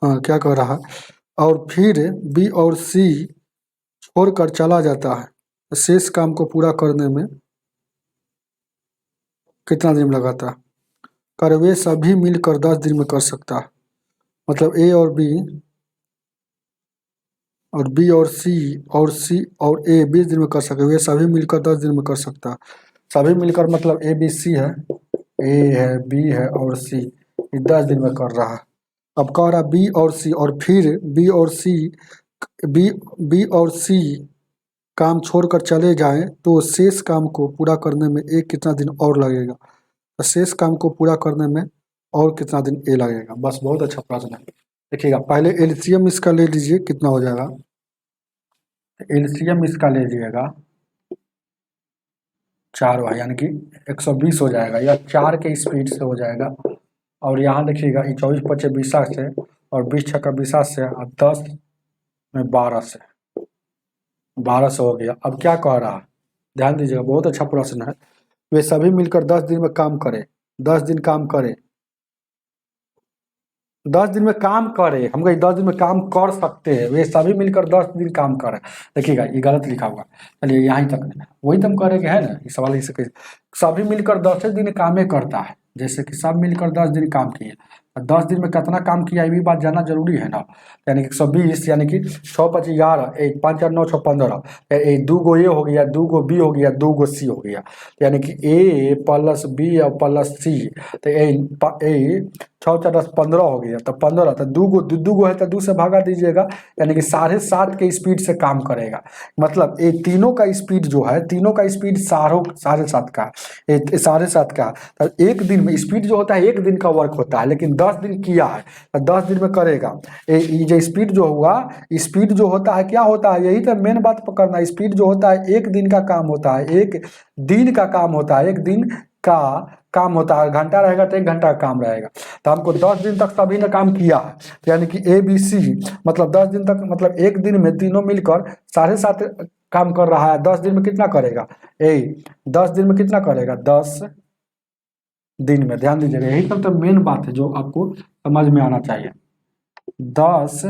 हाँ क्या कह रहा है, और फिर बी और सी छोड़कर चला जाता है, शेष काम को पूरा करने में कितना दिन लगाता है, कर वे सभी मिलकर 10 दिन में कर सकता है, मतलब ए और बी और बी और सी और ए 20 दिन में कर सकते, वे सभी मिलकर 10 दिन में कर सकता है। सभी मिलकर मतलब ए बी सी है, ए है, बी है और सी, 10 दिन में कर रहा है। अब कह रहा बी और सी, और फिर बी और सी काम छोड़कर चले जाएं तो शेष काम को पूरा करने में ए कितना दिन और लगेगा, तो शेष काम को पूरा करने में और कितना दिन ए लगेगा। बस बहुत अच्छा प्रश्न है। देखिएगा पहले एलसीएम इसका ले लीजिए, कितना हो जाएगा, एलसीएम इसका ले लीजिएगा 4 है, यानी कि 120 हो जाएगा, या 4 के स्पीड से हो जाएगा। और यहाँ देखिएगा 24 25 20 से, और 20 6 20 से, और 10 में 12 से, 12 से हो गया। अब क्या कह रहा है, ध्यान दीजिएगा, बहुत अच्छा प्रश्न है। वे सभी मिलकर 10 दिन में काम करें, 10 दिन काम करें, 10 दिन में काम करे, हम कहीं 10 दिन में काम कर सकते हैं, वे सभी मिलकर 10 दिन काम करें। देखिएगा ये गलत लिखा हुआ, चलिए यहाँ तक, वही तो हम करेंगे है ना, ये सवाल इसे सभी मिलकर 10 दिन कामें करता है, जैसे कि सब मिलकर 10 दिन काम किए, 10 दिन में कितना काम किया ये भी बात जानना जरूरी है ना। यानी कि 120, यानी कि 6 5 11, 1 5 4 9 6 15, 2 गो ए हो गया, 2 गो बी हो गया, 2 गो सी हो गया, यानी कि ए प्लस बी और प्लस सी, तो ए 6 4 10 15 हो गया, तो 15, तो 2 गो है तो 2 से भागा दीजिएगा, यानी कि 7.5 के स्पीड से काम करेगा। मतलब ये तीनों का स्पीड जो है, तीनों का स्पीड 7.5 का, 7.5 का, तो एक दिन में स्पीड जो होता है 1 दिन का वर्क होता है, लेकिन 10 दिन किया है तो 10 दिन में करेगा। ये जो स्पीड जो हुआ, स्पीड जो होता है क्या होता है, यही तो मेन बात पकड़ना, स्पीड जो होता है 1 दिन का काम होता है, 1 दिन का काम होता है, 1 दिन का काम होता है, घंटा रहेगा तो 1 घंटा का काम रहेगा। तो हमको 10 दिन तक सभी ने काम किया है, तो यानी कि ए बी सी, मतलब 10 दिन तक, मतलब एक दिन में तीनों मिलकर 7.5 काम कर रहा है। 10 दिन में कितना करेगा, 10 दिन में कितना करेगा, 10 दिन में। ध्यान दीजिएगा, यही सब तो मेन बात है जो आपको समझ में आना चाहिए। 10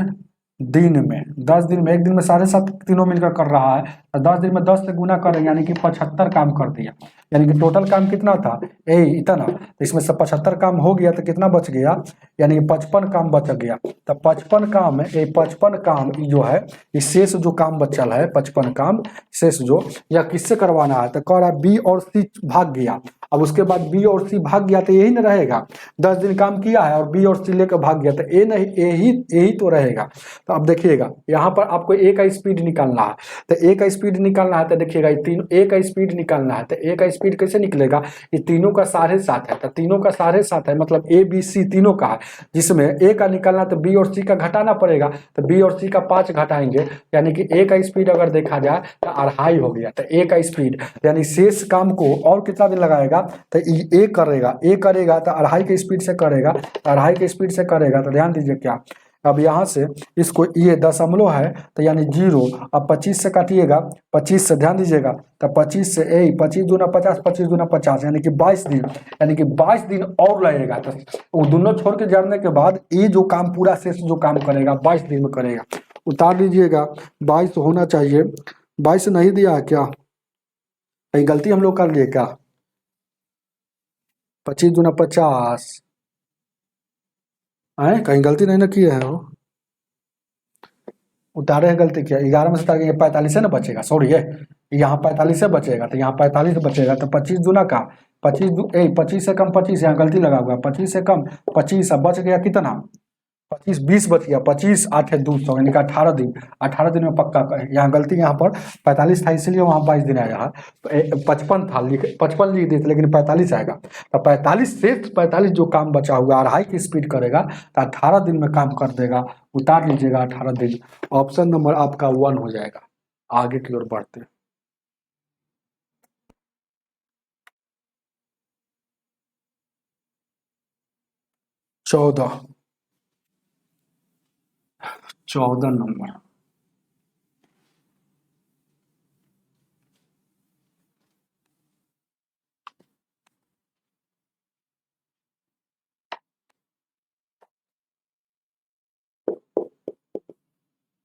दिन में, 10 दिन में, एक दिन में 7.5 तीनों मिलकर कर रहा है, तो 10 दिन में 10 से गुना करें, यानी कि 75 काम कर दिया, यानी कि टोटल काम कितना था, इतना, तो इसमें से 75 काम हो गया तो कितना बच गया, यानी कि 55 काम बच गया। तो 55 काम, 55 काम जो है, इस शेष जो काम बचल है 55 काम शेष जो, यह किससे करवाना है, तो कह रहा बी और सी भाग गया, अब उसके बाद बी और सी भाग गया तो यही ना रहेगा, 10 दिन काम किया है और बी और सी लेकर भाग गया तो ए नहीं, यही तो रहेगा। तो अब देखिएगा यहाँ पर आपको ए का स्पीड निकालना है, तो ए का स्पीड निकालना है तो देखिएगा ये तीनों ए का स्पीड निकालना है, तो ए का स्पीड कैसे निकलेगा, ये तीनों का 7.5 है, तो तीनों का 7.5 है मतलब ए बी सी तीनों का है, जिसमें ए का निकालना तो बी और सी का घटाना पड़ेगा, तो बी और सी का 5 घटाएंगे, यानी कि ए का स्पीड अगर देखा जाए तो 2.5 हो गया। तो ए का स्पीड यानी शेष काम को और कितना दिन लगाएगा, तो ए करेगा तो 2.5 के स्पीड से करेगा, 2.5 के स्पीड से करेगा। तो ध्यान दीजिए क्या, अब यहाँ से इसको ये दशमलव है तो यानी 0, अब 25 से काटिएगा, 25 से ध्यान दीजिएगा, तो 25 से 25 दूना 50, 25 दूना 50 यानी कि 22 दिन, यानी कि 22 दिन और लगेगा। तो वो दोनों छोड़ के जाने के बाद ये जो काम पूरा शेष जो काम करेगा 22 दिन में करेगा। उतार लीजिएगा, 22 होना चाहिए, 22 नहीं दिया है क्या, कहीं गलती हम लोग कर लिए क्या, 25 दूना 50 है, कहीं गलती नहीं ना किए हैं वो, उतारे हैं गलती किया, 11 में से उतार 45 है ना बचेगा, सॉरी है यहाँ 45 से बचेगा, तो यहाँ 45 बचेगा, तो 25 दूना का 25 से कम 25, यहाँ गलती लगा हुआ, 25 से कम 25, अब बच गया कितना, 25 20 बच गया, 25 8 है 200 यानी कि 18 दिन, 18 दिन में पक्का। यहाँ गलती यहाँ पर 45 था इसलिए वहाँ 22 दिन आया है, 55 था, 55 लिख देते लेकिन 45 आएगा, तो 45 से 45 जो काम बचा हुआ 2.5 की स्पीड करेगा तो 18 दिन में काम कर देगा। उतार लीजिएगा 18 दिन, ऑप्शन नंबर आपका 1 हो जाएगा। आगे की ओर बढ़ते 14 नंबर,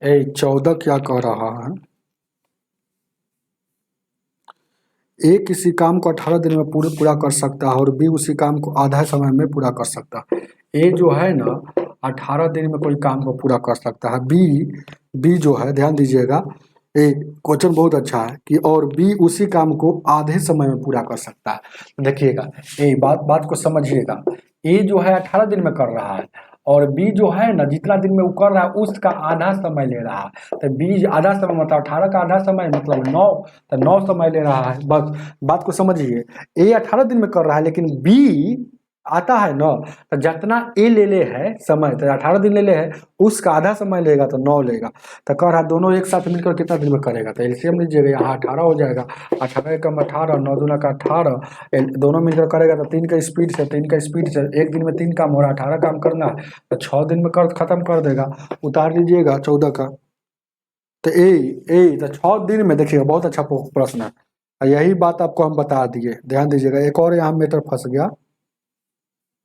ए 14 क्या कह रहा है, ए किसी काम को 18 दिन में पूरा कर सकता है और बी उसी काम को आधा समय में पूरा कर सकता है। ए जो है ना 18 दिन में कोई काम को पूरा कर सकता है, बी जो है ध्यान दीजिएगा, ए क्वेश्चन बहुत अच्छा है कि और बी उसी काम को आधे समय में पूरा कर सकता है। देखिएगा ए बात को समझिएगा, ए जो है 18 दिन में कर रहा है और बी जो है ना जितना दिन में वो कर रहा है उसका आधा समय ले रहा है, तो बी आधा समय मतलब 18 का आधा समय मतलब 9, तो 9 समय ले रहा है। बस बात को समझिए, ए 18 दिन में कर रहा है लेकिन बी आता है 9, तो जितना ए ले है समय, तो 18 दिन ले है उसका आधा समय लेगा तो 9 लेगा, तो कह रहा दोनों एक साथ मिलकर कितना दिन में करेगा, तो एलसीएम लीजिएगा, यहाँ 18 हो जाएगा, 18 कम 18, 9 दूना का 18, दोनों मिलकर करेगा तो 3 का स्पीड से एक दिन में 3 काम हो रहा है, 18 काम करना है तो 6 दिन में कर खत्म कर देगा। उतार लीजिएगा 14 का, तो तो 6 दिन में देखिएगा, बहुत अच्छा प्रश्न है, यही बात आपको हम बता दिए। ध्यान दीजिएगा, एक और यहाँ मैटर फंस गया,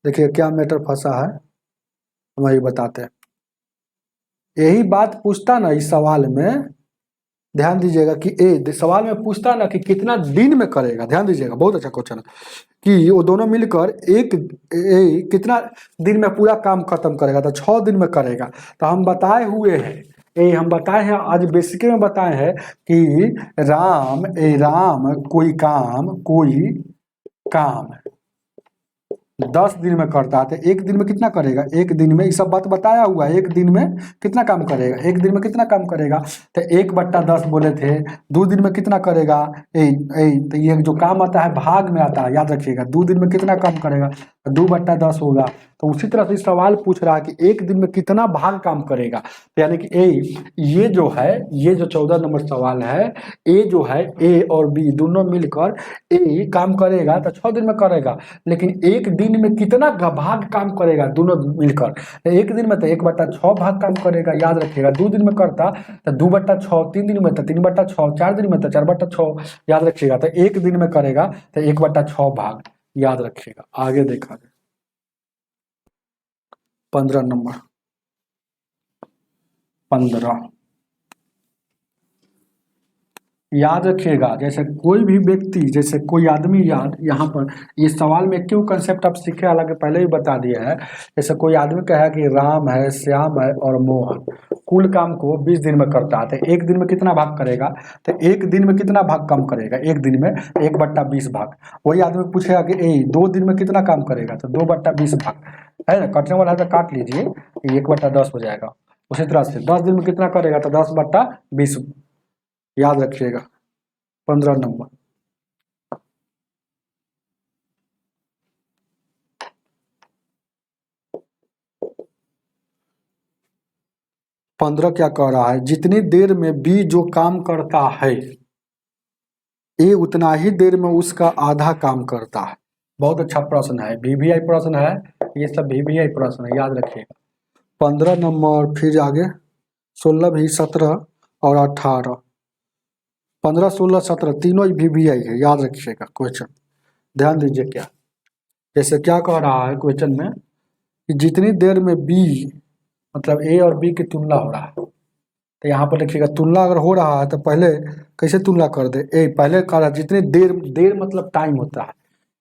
देखिए क्या मैटर फंसा है हम वही बताते हैं। यही बात पूछता ना इस सवाल में, ध्यान दीजिएगा कि सवाल में पूछता ना कि कितना दिन में करेगा, ध्यान दीजिएगा बहुत अच्छा क्वेश्चन है कि वो दोनों मिलकर कितना दिन में पूरा काम खत्म करेगा, तो 6 दिन में करेगा। तो हम बताए हुए हैं, हम बताए हैं आज बेसिक में बताए हैं कि राम कोई काम 10 दिन में करता है, तो एक दिन में कितना करेगा, एक दिन में ये सब बात बताया हुआ है, एक दिन में कितना काम करेगा, एक दिन में कितना काम करेगा, तो 1/10 बोले थे। 2 दिन में कितना करेगा, तो ये जो काम आता है भाग में आता है, याद रखिएगा, 2 दिन में कितना काम करेगा, 2/10 होगा। तो उसी तरह से सवाल पूछ रहा है कि एक दिन में कितना भाग काम करेगा, तो यानी कि ये जो 14 नंबर सवाल है, ए जो है ए और बी दोनों मिलकर ए काम करेगा तो 6 दिन में करेगा, लेकिन एक दिन में कितना भाग काम करेगा दोनों मिलकर, तो एक दिन में तो 1/6 भाग काम करेगा, याद रखिएगा। 2 दिन में करता तो 2/6, 3 दिन में तो 3/6, 4 दिन में तो 4/6, याद रखिएगा। तो एक दिन में करेगा तो 1/6 भाग, याद रखिएगा। आगे देखा जाए 15 नंबर, 15 याद रखिएगा, जैसे कोई भी व्यक्ति, जैसे कोई आदमी, याद यहाँ पर ये सवाल में क्यों कंसेप्ट आप सीखे, हालांकि पहले ही बता दिया है। जैसे कोई आदमी कहे कि राम है, श्याम है और मोहन, कुल काम को 20 दिन में करता है, तो एक दिन में कितना भाग करेगा, तो एक दिन में कितना भाग कम करेगा, एक दिन में 1/20 भाग। वही आदमी पूछेगा कि 2 दिन में कितना काम करेगा, तो 2/20 भाग है ना, कटने वाला है तो काट लीजिए, 1/10 हो जाएगा। उसी तरह से 10 दिन में कितना करेगा, तो 10/20 याद रखिएगा। 15 नंबर, 15 क्या कह रहा है, जितनी देर में बी जो काम करता है ए उतना ही देर में उसका आधा काम करता है। बहुत अच्छा प्रश्न है, VVI प्रश्न है, ये सब VVI प्रश्न है, याद रखिएगा। 15 नंबर, फिर आगे 16 भी, 17 और 18, 15, 16, 17 तीनों ही VVI है, याद रखिएगा क्वेश्चन। ध्यान दीजिए क्या, जैसे क्या कह रहा है क्वेश्चन में कि जितनी देर में बी मतलब ए और बी की तुलना हो रहा है, तो यहाँ पर देखिएगा तुलना अगर हो रहा है तो पहले कैसे तुलना कर दे, ए पहले कह रहा है जितनी देर मतलब टाइम होता है,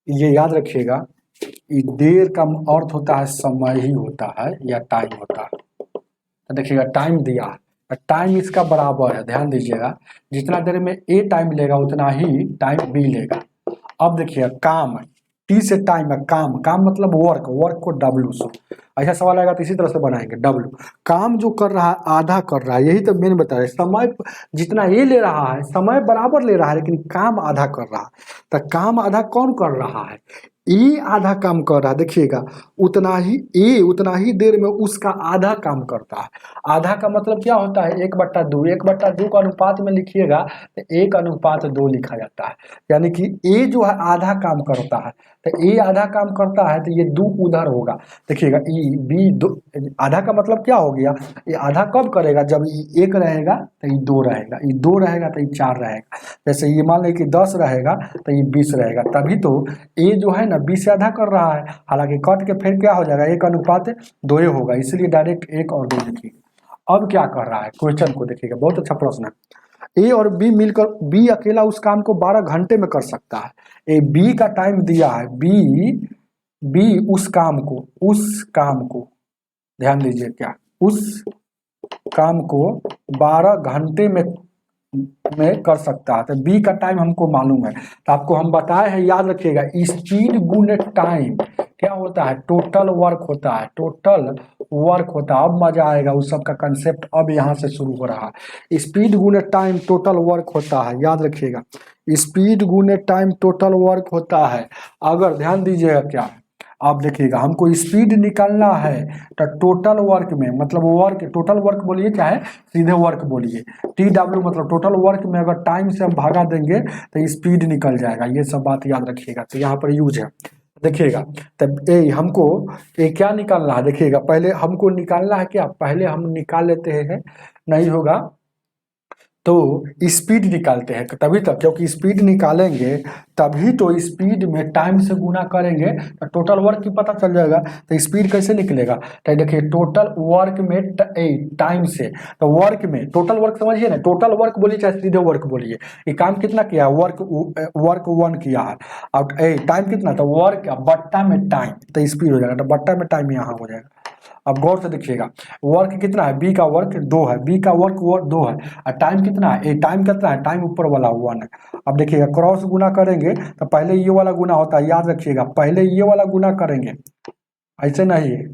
ये याद रखिएगा। देर का अर्थ होता है समय ही होता है या टाइम होता है। तो देखिएगा टाइम दिया है, टाइम इसका बराबर है, ध्यान दीजिएगा, जितना देर में ए टाइम लेगा उतना ही टाइम बी लेगा। अब देखिएगा काम, टी से टाइम है, काम मतलब वर्क को W से, ऐसा सवाल आएगा तो इसी तरह से बनाएंगे, W काम जो कर रहा है आधा कर रहा है, यही तो मैंने बताया। समय जितना ये ले रहा है समय बराबर ले रहा है, लेकिन काम आधा कर रहा है। तो काम आधा कौन कर रहा है, ए आधा काम कर रहा है, देखिएगा उतना ही देर में उसका आधा काम करता है। आधा का मतलब क्या होता है, 1/2, 1/2 का अनुपात में लिखिएगा तो 1/2 लिखा जाता है, यानी कि ए जो है आधा काम करता है, तो ए आधा काम करता है तो ये 2 उधर होगा। देखिएगा ई बी दो, आधा का मतलब क्या हो गया, ये आधा कब करेगा, जब ये 1 रहेगा तो ये 2 रहेगा, ये 2 रहेगा तो ये 4 रहेगा। जैसे ये मान लें कि 10 रहेगा तो ये 20 रहेगा, तभी तो ए जो है ना 20 से आधा कर रहा है। हालांकि कट के फिर क्या हो जाएगा, 1/2 होगा, इसलिए डायरेक्ट 1 और 2 लिखिए। अब क्या कर रहा है क्वेश्चन को देखिएगा, बहुत अच्छा प्रश्न है। ए और बी मिलकर, बी अकेला उस काम को 12 घंटे में कर सकता है। ए बी का टाइम दिया है, बी उस काम को ध्यान दीजिए क्या, उस काम को 12 घंटे में कर सकता है। तो बी का टाइम हमको मालूम है, तो आपको हम बताए हैं, याद रखिएगा। स्पीड गुने टाइम क्या होता है, टोटल वर्क होता है, टोटल वर्क होता है। अब मजा आएगा, उस सब का कंसेप्ट अब यहाँ से शुरू हो रहा है। स्पीड गुने टाइम टोटल वर्क होता है, याद रखिएगा, स्पीड गुने टाइम टोटल वर्क होता है। अगर ध्यान दीजिएगा क्या है, आप देखिएगा हमको स्पीड निकालना है, तो टोटल वर्क में मतलब वर्क, टोटल वर्क बोलिए चाहे सीधे वर्क बोलिए, TW मतलब टोटल वर्क में अगर टाइम से हम भागा देंगे तो स्पीड निकल जाएगा। ये सब बात याद रखिएगा, तो यहाँ पर यूज है। देखिएगा तब हमको क्या निकालना है, देखिएगा पहले हमको निकालना है क्या, पहले हम निकाल लेते हैं, नहीं होगा तो स्पीड निकालते हैं, तभी तक, क्योंकि स्पीड निकालेंगे तभी तो स्पीड में टाइम से गुना करेंगे तो टोटल वर्क की पता चल जाएगा। तो स्पीड कैसे निकलेगा, तो देखिए टोटल वर्क में टाइम से, तो वर्क में टोटल वर्क समझिए ना, टोटल वर्क बोलिए चाहे सीधे वर्क बोलिए, ये काम कितना किया है, वर्क 1 किया है, अब टाइम कितना, तो वर्क बट्टा में टाइम, तो स्पीड हो जाएगा, तो बट्टा में टाइम यहाँ हो जाएगा। अब गौर से देखिएगा, वर्क कितना है, बी का वर्क 2 है, बी का वर्क 2 है, और टाइम कितना है, टाइम कितना है, टाइम ऊपर वाला 1 है। अब देखिएगा क्रॉस गुना करेंगे तो पहले ये वाला गुना होता है, याद रखिएगा, पहले ये वाला गुना करेंगे, ऐसे नहीं है,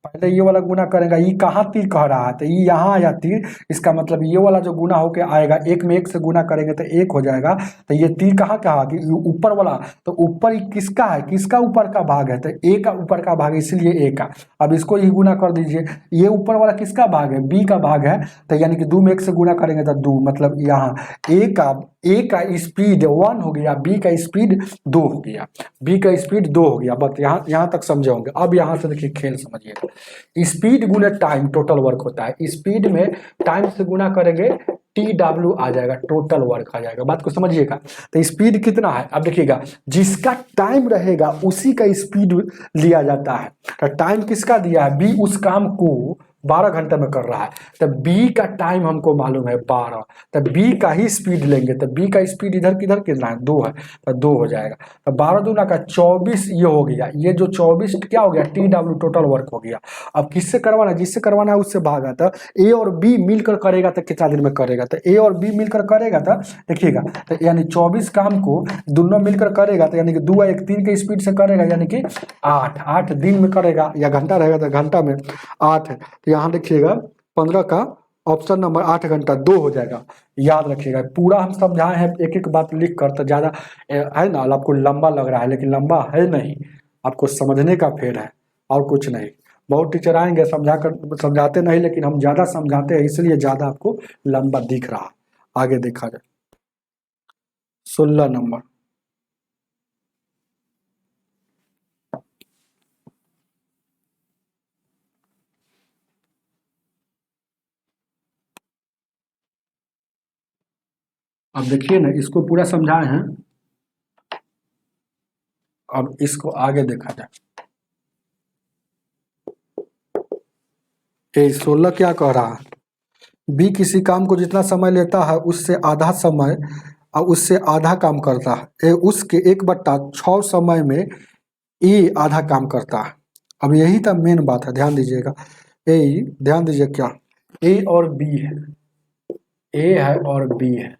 पहले ये वाला गुना करेगा। ये कहाँ तीर कह रहा है, तो ये यहाँ आया तीर, इसका मतलब ये वाला जो गुना होके आएगा, 1 में 1 से गुना करेंगे तो 1 हो जाएगा, तो ये तीर कहाँ कहा कि ऊपर वाला, तो ऊपर किसका है, किसका ऊपर का भाग है, तो ए का ऊपर का भाग है, इसलिए ए का। अब इसको ही गुना कर दीजिए, ये ऊपर वाला किसका भाग है, बी का भाग है, तो यानी कि 2 में 1 से गुना करेंगे तो 2, मतलब यहाँ ए का स्पीड 1 हो गया, बी का स्पीड 2 हो गया, बी का स्पीड 2 हो गया। बस यहाँ तक समझे होंगे। अब यहाँ से देखिए खेल समझिएगा, स्पीड गुने टाइम टोटल वर्क होता है, स्पीड में टाइम से गुना करेंगे TW आ जाएगा, टोटल वर्क आ जाएगा। बात को समझिएगा, तो स्पीड कितना है, अब देखिएगा जिसका टाइम रहेगा उसी का स्पीड लिया जाता है। तो टाइम किसका दिया है, बी उस काम को 12 घंटे में कर रहा है, तो बी का टाइम हमको मालूम है 12, तो बी का ही स्पीड लेंगे, तो बी का स्पीड इधर किधर कितना है 2 है, तो 2 हो जाएगा। तो 12 दूना का 24 ये हो गया, ये जो 24 क्या हो गया TW टोटल वर्क हो गया। अब किससे करवाना, जिससे करवाना है उससे भागा, तो ए और बी मिलकर करेगा तो कितना दिन में करेगा, तो ए और बी मिलकर करेगा तो देखिएगा, तो यानी 24 काम को दोनों मिलकर करेगा, तो यानी कि 2 1 3 के स्पीड से करेगा, यानी कि 8 दिन में करेगा, या घंटा रहेगा तो घंटा में 8 है, तो यहाँ देखिएगा 15 का ऑप्शन नंबर 8 घंटा 2 हो जाएगा। याद रखिएगा, पूरा हम समझाए हैं एक एक बात लिख कर, तो ज़्यादा है ना, आपको लंबा लग रहा है लेकिन लंबा है नहीं, आपको समझने का फेर है और कुछ नहीं। बहुत टीचर आएंगे समझाते नहीं, लेकिन हम ज़्यादा समझाते हैं इसलिए ज़्यादा आपको लंबा दिख रहा। आगे देखा जाए 16 नंबर, अब देखिए ना, इसको पूरा समझाए हैं, अब इसको आगे देखा जाए। 16 क्या कह रहा है, बी किसी काम को जितना समय लेता है उससे आधा समय और उससे आधा काम करता है, उसके 1/6 समय में ए आधा काम करता है। अब यही तो मेन बात है, ध्यान दीजिएगा, ध्यान दीजिए क्या ए और बी है, ए है और बी है।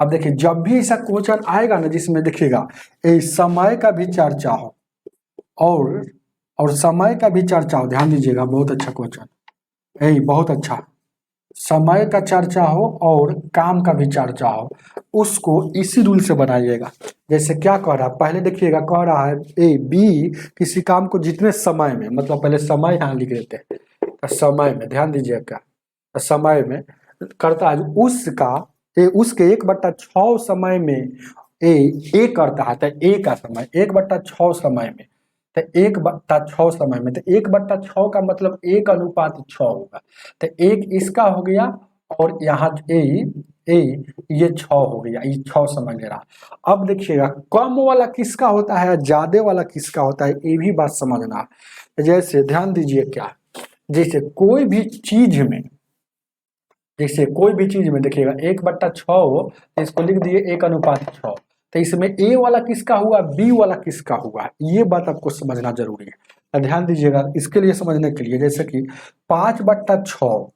अब देखिए जब भी ऐसा क्वेश्चन आएगा ना जिसमें देखिएगा समय का भी चर्चा हो और समय का भी चर्चा हो, ध्यान दीजिएगा, बहुत अच्छा क्वेश्चन, बहुत अच्छा, समय का चर्चा हो और काम का भी चर्चा हो, उसको इसी रूल से बनाइएगा। जैसे क्या कह रहा है, पहले देखिएगा कह रहा है बी किसी काम को जितने समय में, मतलब पहले समय यहाँ लिख देते हैं, तो समय में ध्यान दीजिएगा, समय में करता है उसका उसके 1/6 समय में ए करता है, तो ए का समय 1/6 समय में, तो 1/6 समय में, तो 1/6 का मतलब 1:6 होगा, तो एक इसका हो गया और यहाँ ये 6 हो गया, ये 6 समझ ले रहा। अब देखिएगा कम वाला किसका होता है, ज्यादा वाला किसका होता है, ये भी बात समझना। जैसे ध्यान दीजिए क्या, जैसे कोई भी चीज में, जैसे कोई भी चीज में देखिएगा 1/6 हो, तो इसको लिख दिए 1:6, तो इसमें ए वाला किसका हुआ, बी वाला किसका हुआ, ये बात आपको समझना जरूरी है। तो ध्यान दीजिएगा इसके लिए, समझने के लिए, जैसे कि 5/6,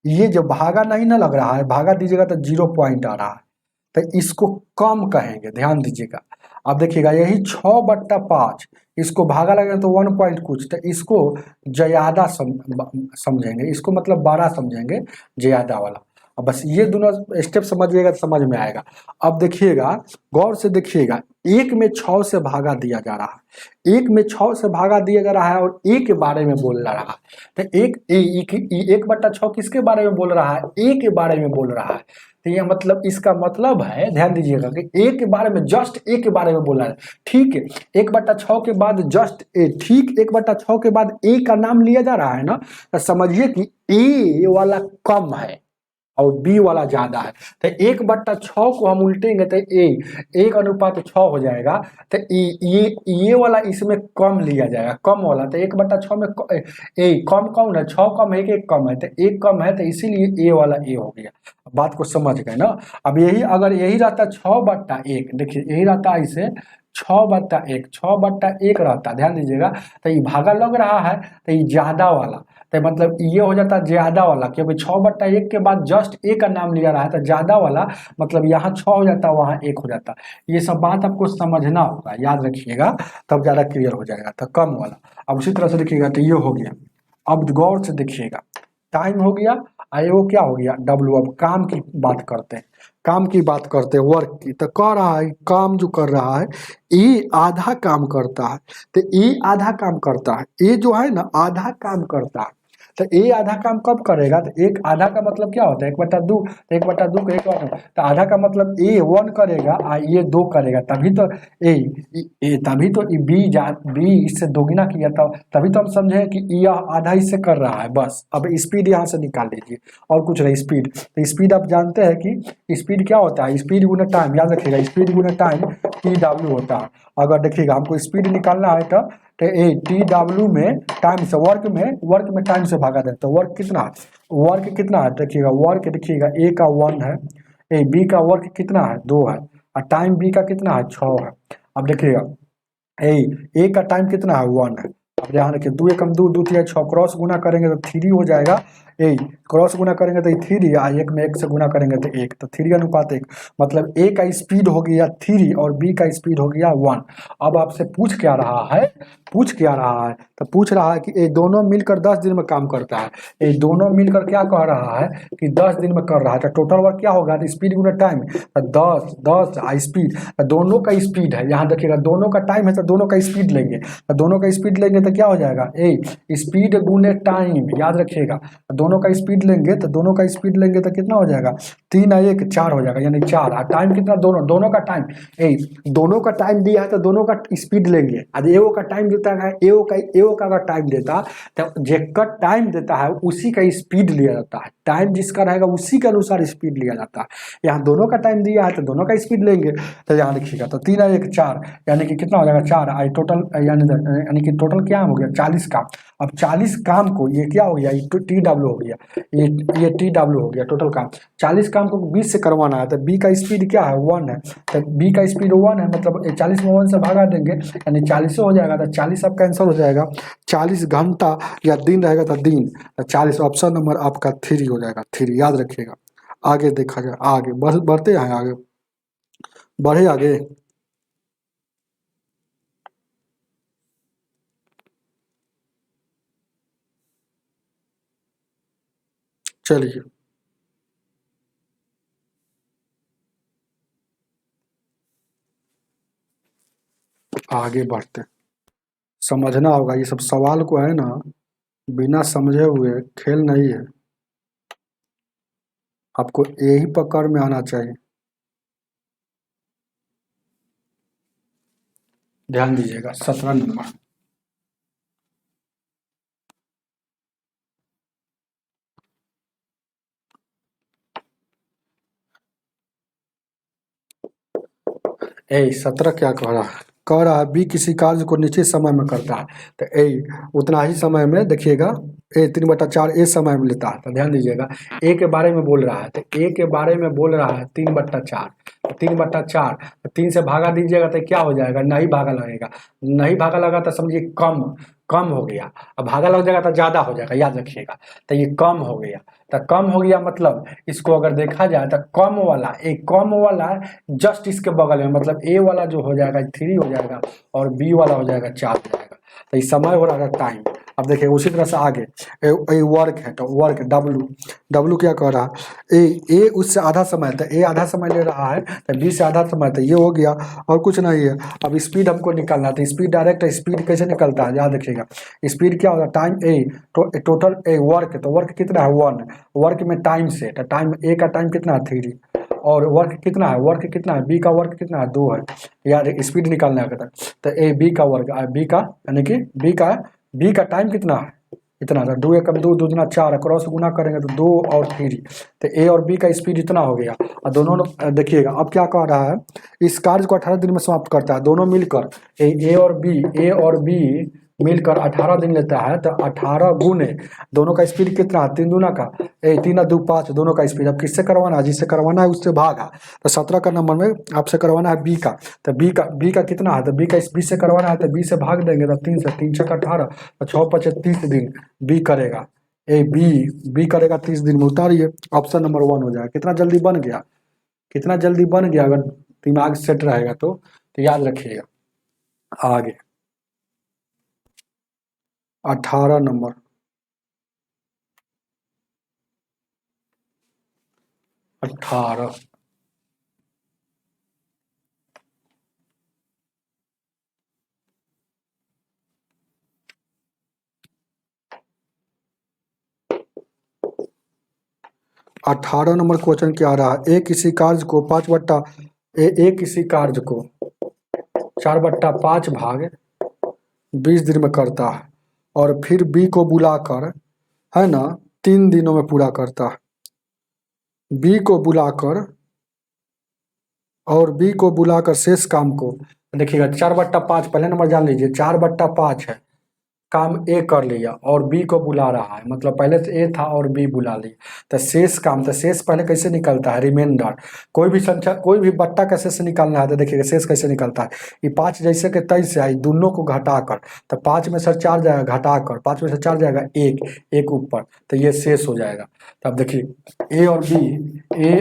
ये जो भागा नहीं ना लग रहा है, भागा दीजिएगा तो 0 पॉइंट आ रहा है, तो इसको कम कहेंगे, ध्यान दीजिएगा। अब देखिएगा यही 6/5, इसको भागा लगेगा तो 1 पॉइंट कुछ, तो इसको ज्यादा समझेंगे, इसको मतलब 12 समझेंगे, ज्यादा वाला। अब बस ये दोनों स्टेप समझिएगा तो समझ में आएगा। अब देखिएगा गौर से देखिएगा, 1 में 6 से भागा दिया जा रहा है, 1 में 6 से भागा दिया जा रहा है और ए के बारे में बोल रहा है, तो 1/6 किसके बारे में बोल रहा है, ए के बारे में बोल रहा है। तो ये मतलब इसका मतलब है, ध्यान दीजिएगा कि ए के बारे में, जस्ट ए के बारे में बोल रहा है, ठीक है। 1/6 के बाद जस्ट ए, ठीक 1/6 के बाद ए का नाम लिया जा रहा है ना, तो समझिए कि ए वाला कम है और बी वाला ज्यादा है, तो 1/6 को हम उल्टेंगे तो 1:6 हो जाएगा, तो ये वाला इसमें कम लिया जाएगा, कम वाला, तो 1/6 में कम कौन है, 6 कम है कि 1 कम है, तो 1 कम है, तो इसीलिए ए वाला ए हो गया। बात को समझ गए ना। अब यही अगर यही रहता 6/1, देखिए यही रहता इसे 6/1 रहता, ध्यान दीजिएगा, तो ये भागा लग रहा है, तो ये ज्यादा वाला, तो मतलब ये हो जाता ज्यादा वाला, क्योंकि 6/1 के बाद जस्ट ए का नाम लिया रहा है, तो ज्यादा वाला मतलब यहाँ 6 हो जाता, वहाँ 1 हो जाता। ये सब बात आपको समझना होगा, याद रखिएगा, तब ज्यादा क्लियर हो जाएगा। तो कम वाला, अब उसी तरह से देखिएगा, तो ये हो गया। अब गौर से देखिएगा, टाइम हो गया, वो क्या हो गया W। अब काम की बात करते हैं, काम की बात करते हैं, वर्क की। तो कह रहा है काम जो कर रहा है, ए आधा काम करता है, तो ए आधा काम करता है, ए जो है ना आधा काम करता है, तो ए आधा काम कब करेगा, तो एक आधा का मतलब क्या होता है 1/2, तो 1/2 को 1, तो आधा का मतलब ए 1 करेगा और ये 2 करेगा, तभी तो तभी तो बी इससे दोगुना किया था, तभी तो हम समझे कि यह आधा इससे कर रहा है। बस अब स्पीड यहाँ से निकाल लीजिए, और कुछ नहीं, स्पीड, तो स्पीड आप जानते हैं कि स्पीड क्या होता है, स्पीड गुना टाइम, याद रखिएगा, स्पीड गुना टाइम TW होता है। अगर देखिएगा हमको स्पीड निकालना है तो तो ए टी डब्ल्यू में टाइम से वर्क में टाइम से भागा दें तो वर्क कितना है, वर्क कितना है देखिएगा, वर्क देखिएगा ए का 1 है, ए बी का वर्क कितना है 2 है, और टाइम बी का कितना है 6 है। अब देखिएगा ए का टाइम कितना है 1 है। अब ध्यान रखिए 2 एकम 2, 2 तिया 6, क्रॉस गुना करेंगे तो 3 हो जाएगा। ए क्रॉस गुना करेंगे तो 3, एक में 1 से गुना करेंगे तो 1, तो 3 अनुपात 1, मतलब ए का स्पीड हो गया 3 और बी का स्पीड हो गया 1। अब आपसे पूछ क्या रहा है, तो पूछ रहा है कि ये दोनों मिलकर 10 दिन में काम करता है, ये दोनों मिलकर क्या कह रहा है कि 10 दिन में कर रहा है। तो टोटल वर्क क्या होगा, तो स्पीड गुना टाइम, 10 स्पीड, दोनों का स्पीड है, यहाँ देखिएगा दोनों का टाइम है तो दोनों का स्पीड लेंगे, तो दोनों का स्पीड लेंगे तो क्या हो जाएगा, ए स्पीड गुने टाइम, याद रखिएगा दोनों का स्पीड लेंगे तो कितना हो जाएगा, 3 और 1 4 हो जाएगा, यानी 4। और टाइम कितना, दोनों का टाइम, दोनों का टाइम दिया है तो दोनों का स्पीड लेंगे। अब एओ का टाइम देता है, एओ का अगर टाइम देता तो जेकर टाइम देता है उसी का स्पीड लिया जाता है, टाइम जिसका रहेगा उसी के अनुसार स्पीड लिया जाता है। यहाँ दोनों का टाइम दिया है तो दोनों का स्पीड लेंगे, तो यहाँ लिखिएगा तो 3 और 1 4, यानी कि कितना हो जाएगा 4, आई टोटल यानी कि टोटल क्या हो गया 40 काम। अब 40 काम को ये क्या हो गया, टी डब्ल्यू हो गया, ये टी डब्ल्यू हो गया टोटल काम। 40 काम को 20 से करवाना है तो बी का स्पीड क्या है 1 है, तो बी का स्पीड 1 है, मतलब 40 में 1 से भागा देंगे यानी 40 हो जाएगा, तो 40 अब कैंसिल हो जाएगा, 40 घंटा या दिन रहेगा तो दिन, तो 40 ऑप्शन नंबर आपका 3 हो जाएगा, 3 याद रखिएगा। आगे देखा जाए, आगे बढ़ते हैं, आगे बढ़े आगे। चलिए आगे बढ़ते, समझना होगा ये सब सवाल को, है ना, बिना समझे हुए खेल नहीं है, आपको यही पकड़ में आना चाहिए। ध्यान दीजिएगा 17 नंबर, ए 17 क्या कह रहा है, कह रहा है बी किसी कार्य को निश्चित समय में करता है, तो ए उतना ही समय में देखिएगा, ए 3/4 ए समय में लेता है, तो ध्यान दीजिएगा ए के बारे में बोल रहा है, तो ए के बारे में बोल रहा है 3/4, 3/4 3 से भागा दीजिएगा तो क्या हो जाएगा, नहीं भागा लगेगा, नहीं भागा लगा तो समझिए कम हो गया, अब भागा लग जाएगा तो ज़्यादा हो जाएगा, याद रखिएगा, तो ये कम हो गया, तो कम हो गया मतलब इसको अगर देखा जाए तो कम वाला जस्ट इसके बगल में, मतलब ए वाला जो हो जाएगा 3 हो जाएगा और बी वाला हो जाएगा 4 हो जाएगा, तो इस समय हो रहा है टाइम। अब देखिए उसी तरह से आगे ए वर्क है, तो वर्क डब्लू क्या कर रहा है, ए उससे आधा समय, तो ए आधा समय ले रहा है, तो बी से आधा समय, तो ये हो गया और कुछ नहीं है। अब स्पीड हमको निकालना है, तो स्पीड डायरेक्ट स्पीड कैसे निकलता है, याद रखिएगा स्पीड क्या होगा, टाइम टोटल वर्क, तो वर्क कितना है 1, वर्क में टाइम से, तो टाइम ए का टाइम कितना है 3 और वर्क कितना है, बी का वर्क कितना है 2 है, यार स्पीड निकालना है, तो ए बी का वर्क, बी का यानी कि बी का टाइम कितना है इतना था, 2 एकम 2, 2 दूना 4, क्रॉस गुना करेंगे तो 2 और 3, तो ए और बी का स्पीड इतना हो गया। और दोनों देखिएगा अब क्या कह रहा है, इस कार्य को 18 दिन में समाप्त करता है, दोनों मिलकर ए और बी मिलकर 18 दिन लेता है, तो 18 गुने दोनों का स्पीड कितना है 3 दूना का 3 2 5, दोनों का स्पीड। अब किससे करवाना है, जिससे करवाना है उससे भागा, तो 17 का नंबर में आपसे करवाना है बी का, तो बी का कितना है, तो बी से करवाना है, तो बी से भाग देंगे तो 3 से 3 6 18, तो 6 5 30 दिन बी करेगा, बी करेगा 30 दिन में, उतारिए ऑप्शन नंबर 1 हो जाएगा। कितना जल्दी बन गया, अगर दिमाग सेट रहेगा तो याद रखिएगा। आगे 18 नंबर, 18 18 नंबर क्वेश्चन क्या आ रहा है, ए किसी कार्य को 4/5 भाग 20 दिन में करता है और फिर बी को बुलाकर, है ना, 3 दिनों में पूरा करता है, बी को बुलाकर शेष काम को, देखिएगा 4/5 पहले नंबर जान लीजिए, 4/5 है, काम ए कर लिया और बी को बुला रहा है, मतलब पहले से ए था और बी बुला लिया, तो शेष काम, तो शेष पहले कैसे निकलता है, रिमाइंडर। कोई भी संख्या, कोई भी बट्टा का शेष निकालना है तो देखिएगा शेष कैसे निकलता है, ये 5 जैसे कि 23 से आई, दोनों को घटाकर, तो 5 में से 4 जाएगा घटाकर, 5 में से 4 जाएगा एक ऊपर, तो ये शेष हो जाएगा। तब देखिए ए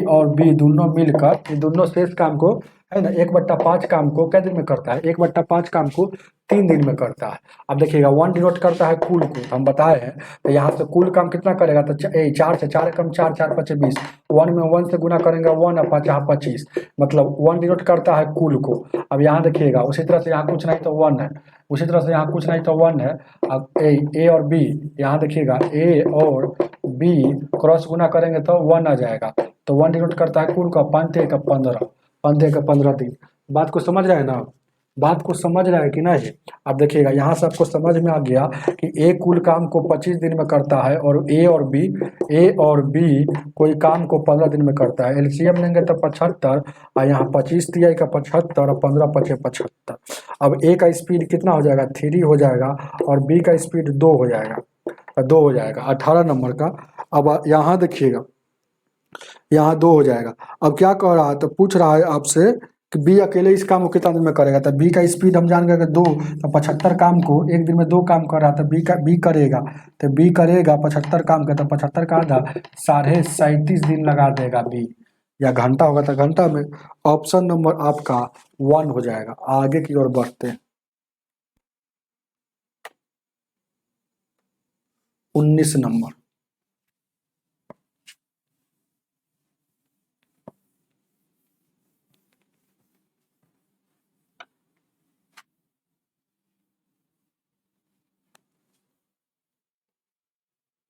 और बी दोनों मिलकर ये दोनों शेष काम को, है ना, 1/5 काम को क्या दिन में करता है, 1/5 काम को 3 दिन में करता है। अब देखिएगा 1 डिनोट करता है कुल को, हम बताए हैं, तो यहाँ से कुल काम कितना करेगा, तो 4 से 4 कम 4, 4 5 20, 1 में 1 से गुना करेंगे 1 और 5 25, मतलब 1 डिनोट करता है कुल को। अब यहाँ देखिएगा उसी तरह से यहाँ कुछ नहीं तो 1 है, उसी तरह से यहाँ कुछ नहीं तो 1 है। अब ए और बी, यहाँ देखिएगा ए और बी क्रॉस गुना करेंगे तो 1 आ जाएगा, तो 1 डिनोट करता है कुल का, 5 का 15, 15 दिन। बात को समझ रहे हैं ना, बात को समझ रहे हैं कि नहीं। अब देखिएगा यहाँ से आपको समझ में आ गया कि ए कुल काम को 25 दिन में करता है और ए और बी कोई काम को 15 दिन में करता है। एलसीएम लेंगे तो 75, और यहाँ 25 दिया का 75 और 15 पचे 75। अब ए का स्पीड कितना हो जाएगा, 3 हो जाएगा, और बी का स्पीड 2 हो जाएगा, 2 हो जाएगा 18 नंबर का। अब यहाँ देखिएगा यहाँ 2 हो जाएगा। अब क्या कह रहा है, तो पूछ रहा है आपसे कि बी अकेले इस काम को कितना दिन में करेगा, तो बी का स्पीड हम जान गए कि 2, तो 75 काम को एक दिन में 2 काम कर रहा था, बी करेगा, तो बी करेगा 75 काम का, तो 75 का आधा 37.5 दिन लगा देगा बी, या घंटा होगा तो घंटा में। ऑप्शन नंबर आपका 1 हो जाएगा। आगे की ओर बढ़ते हैं, 19 नंबर।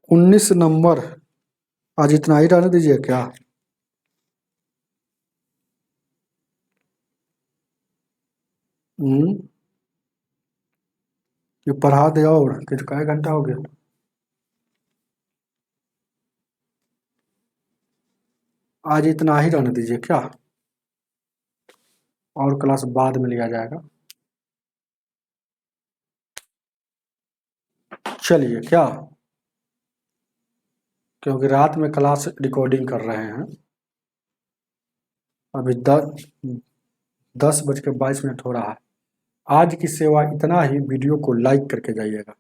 उन्नीस नंबर, आज इतना ही रहने दीजिए क्या। ये पढ़ा दे, और कितना घंटा हो गया। आज इतना ही रहने दीजिए क्या, और क्लास बाद में लिया जाएगा। चलिए क्या, क्योंकि रात में क्लास रिकॉर्डिंग कर रहे हैं। अभी 10:22 हो रहा है। आज की सेवा इतना ही, वीडियो को लाइक करके जाइएगा।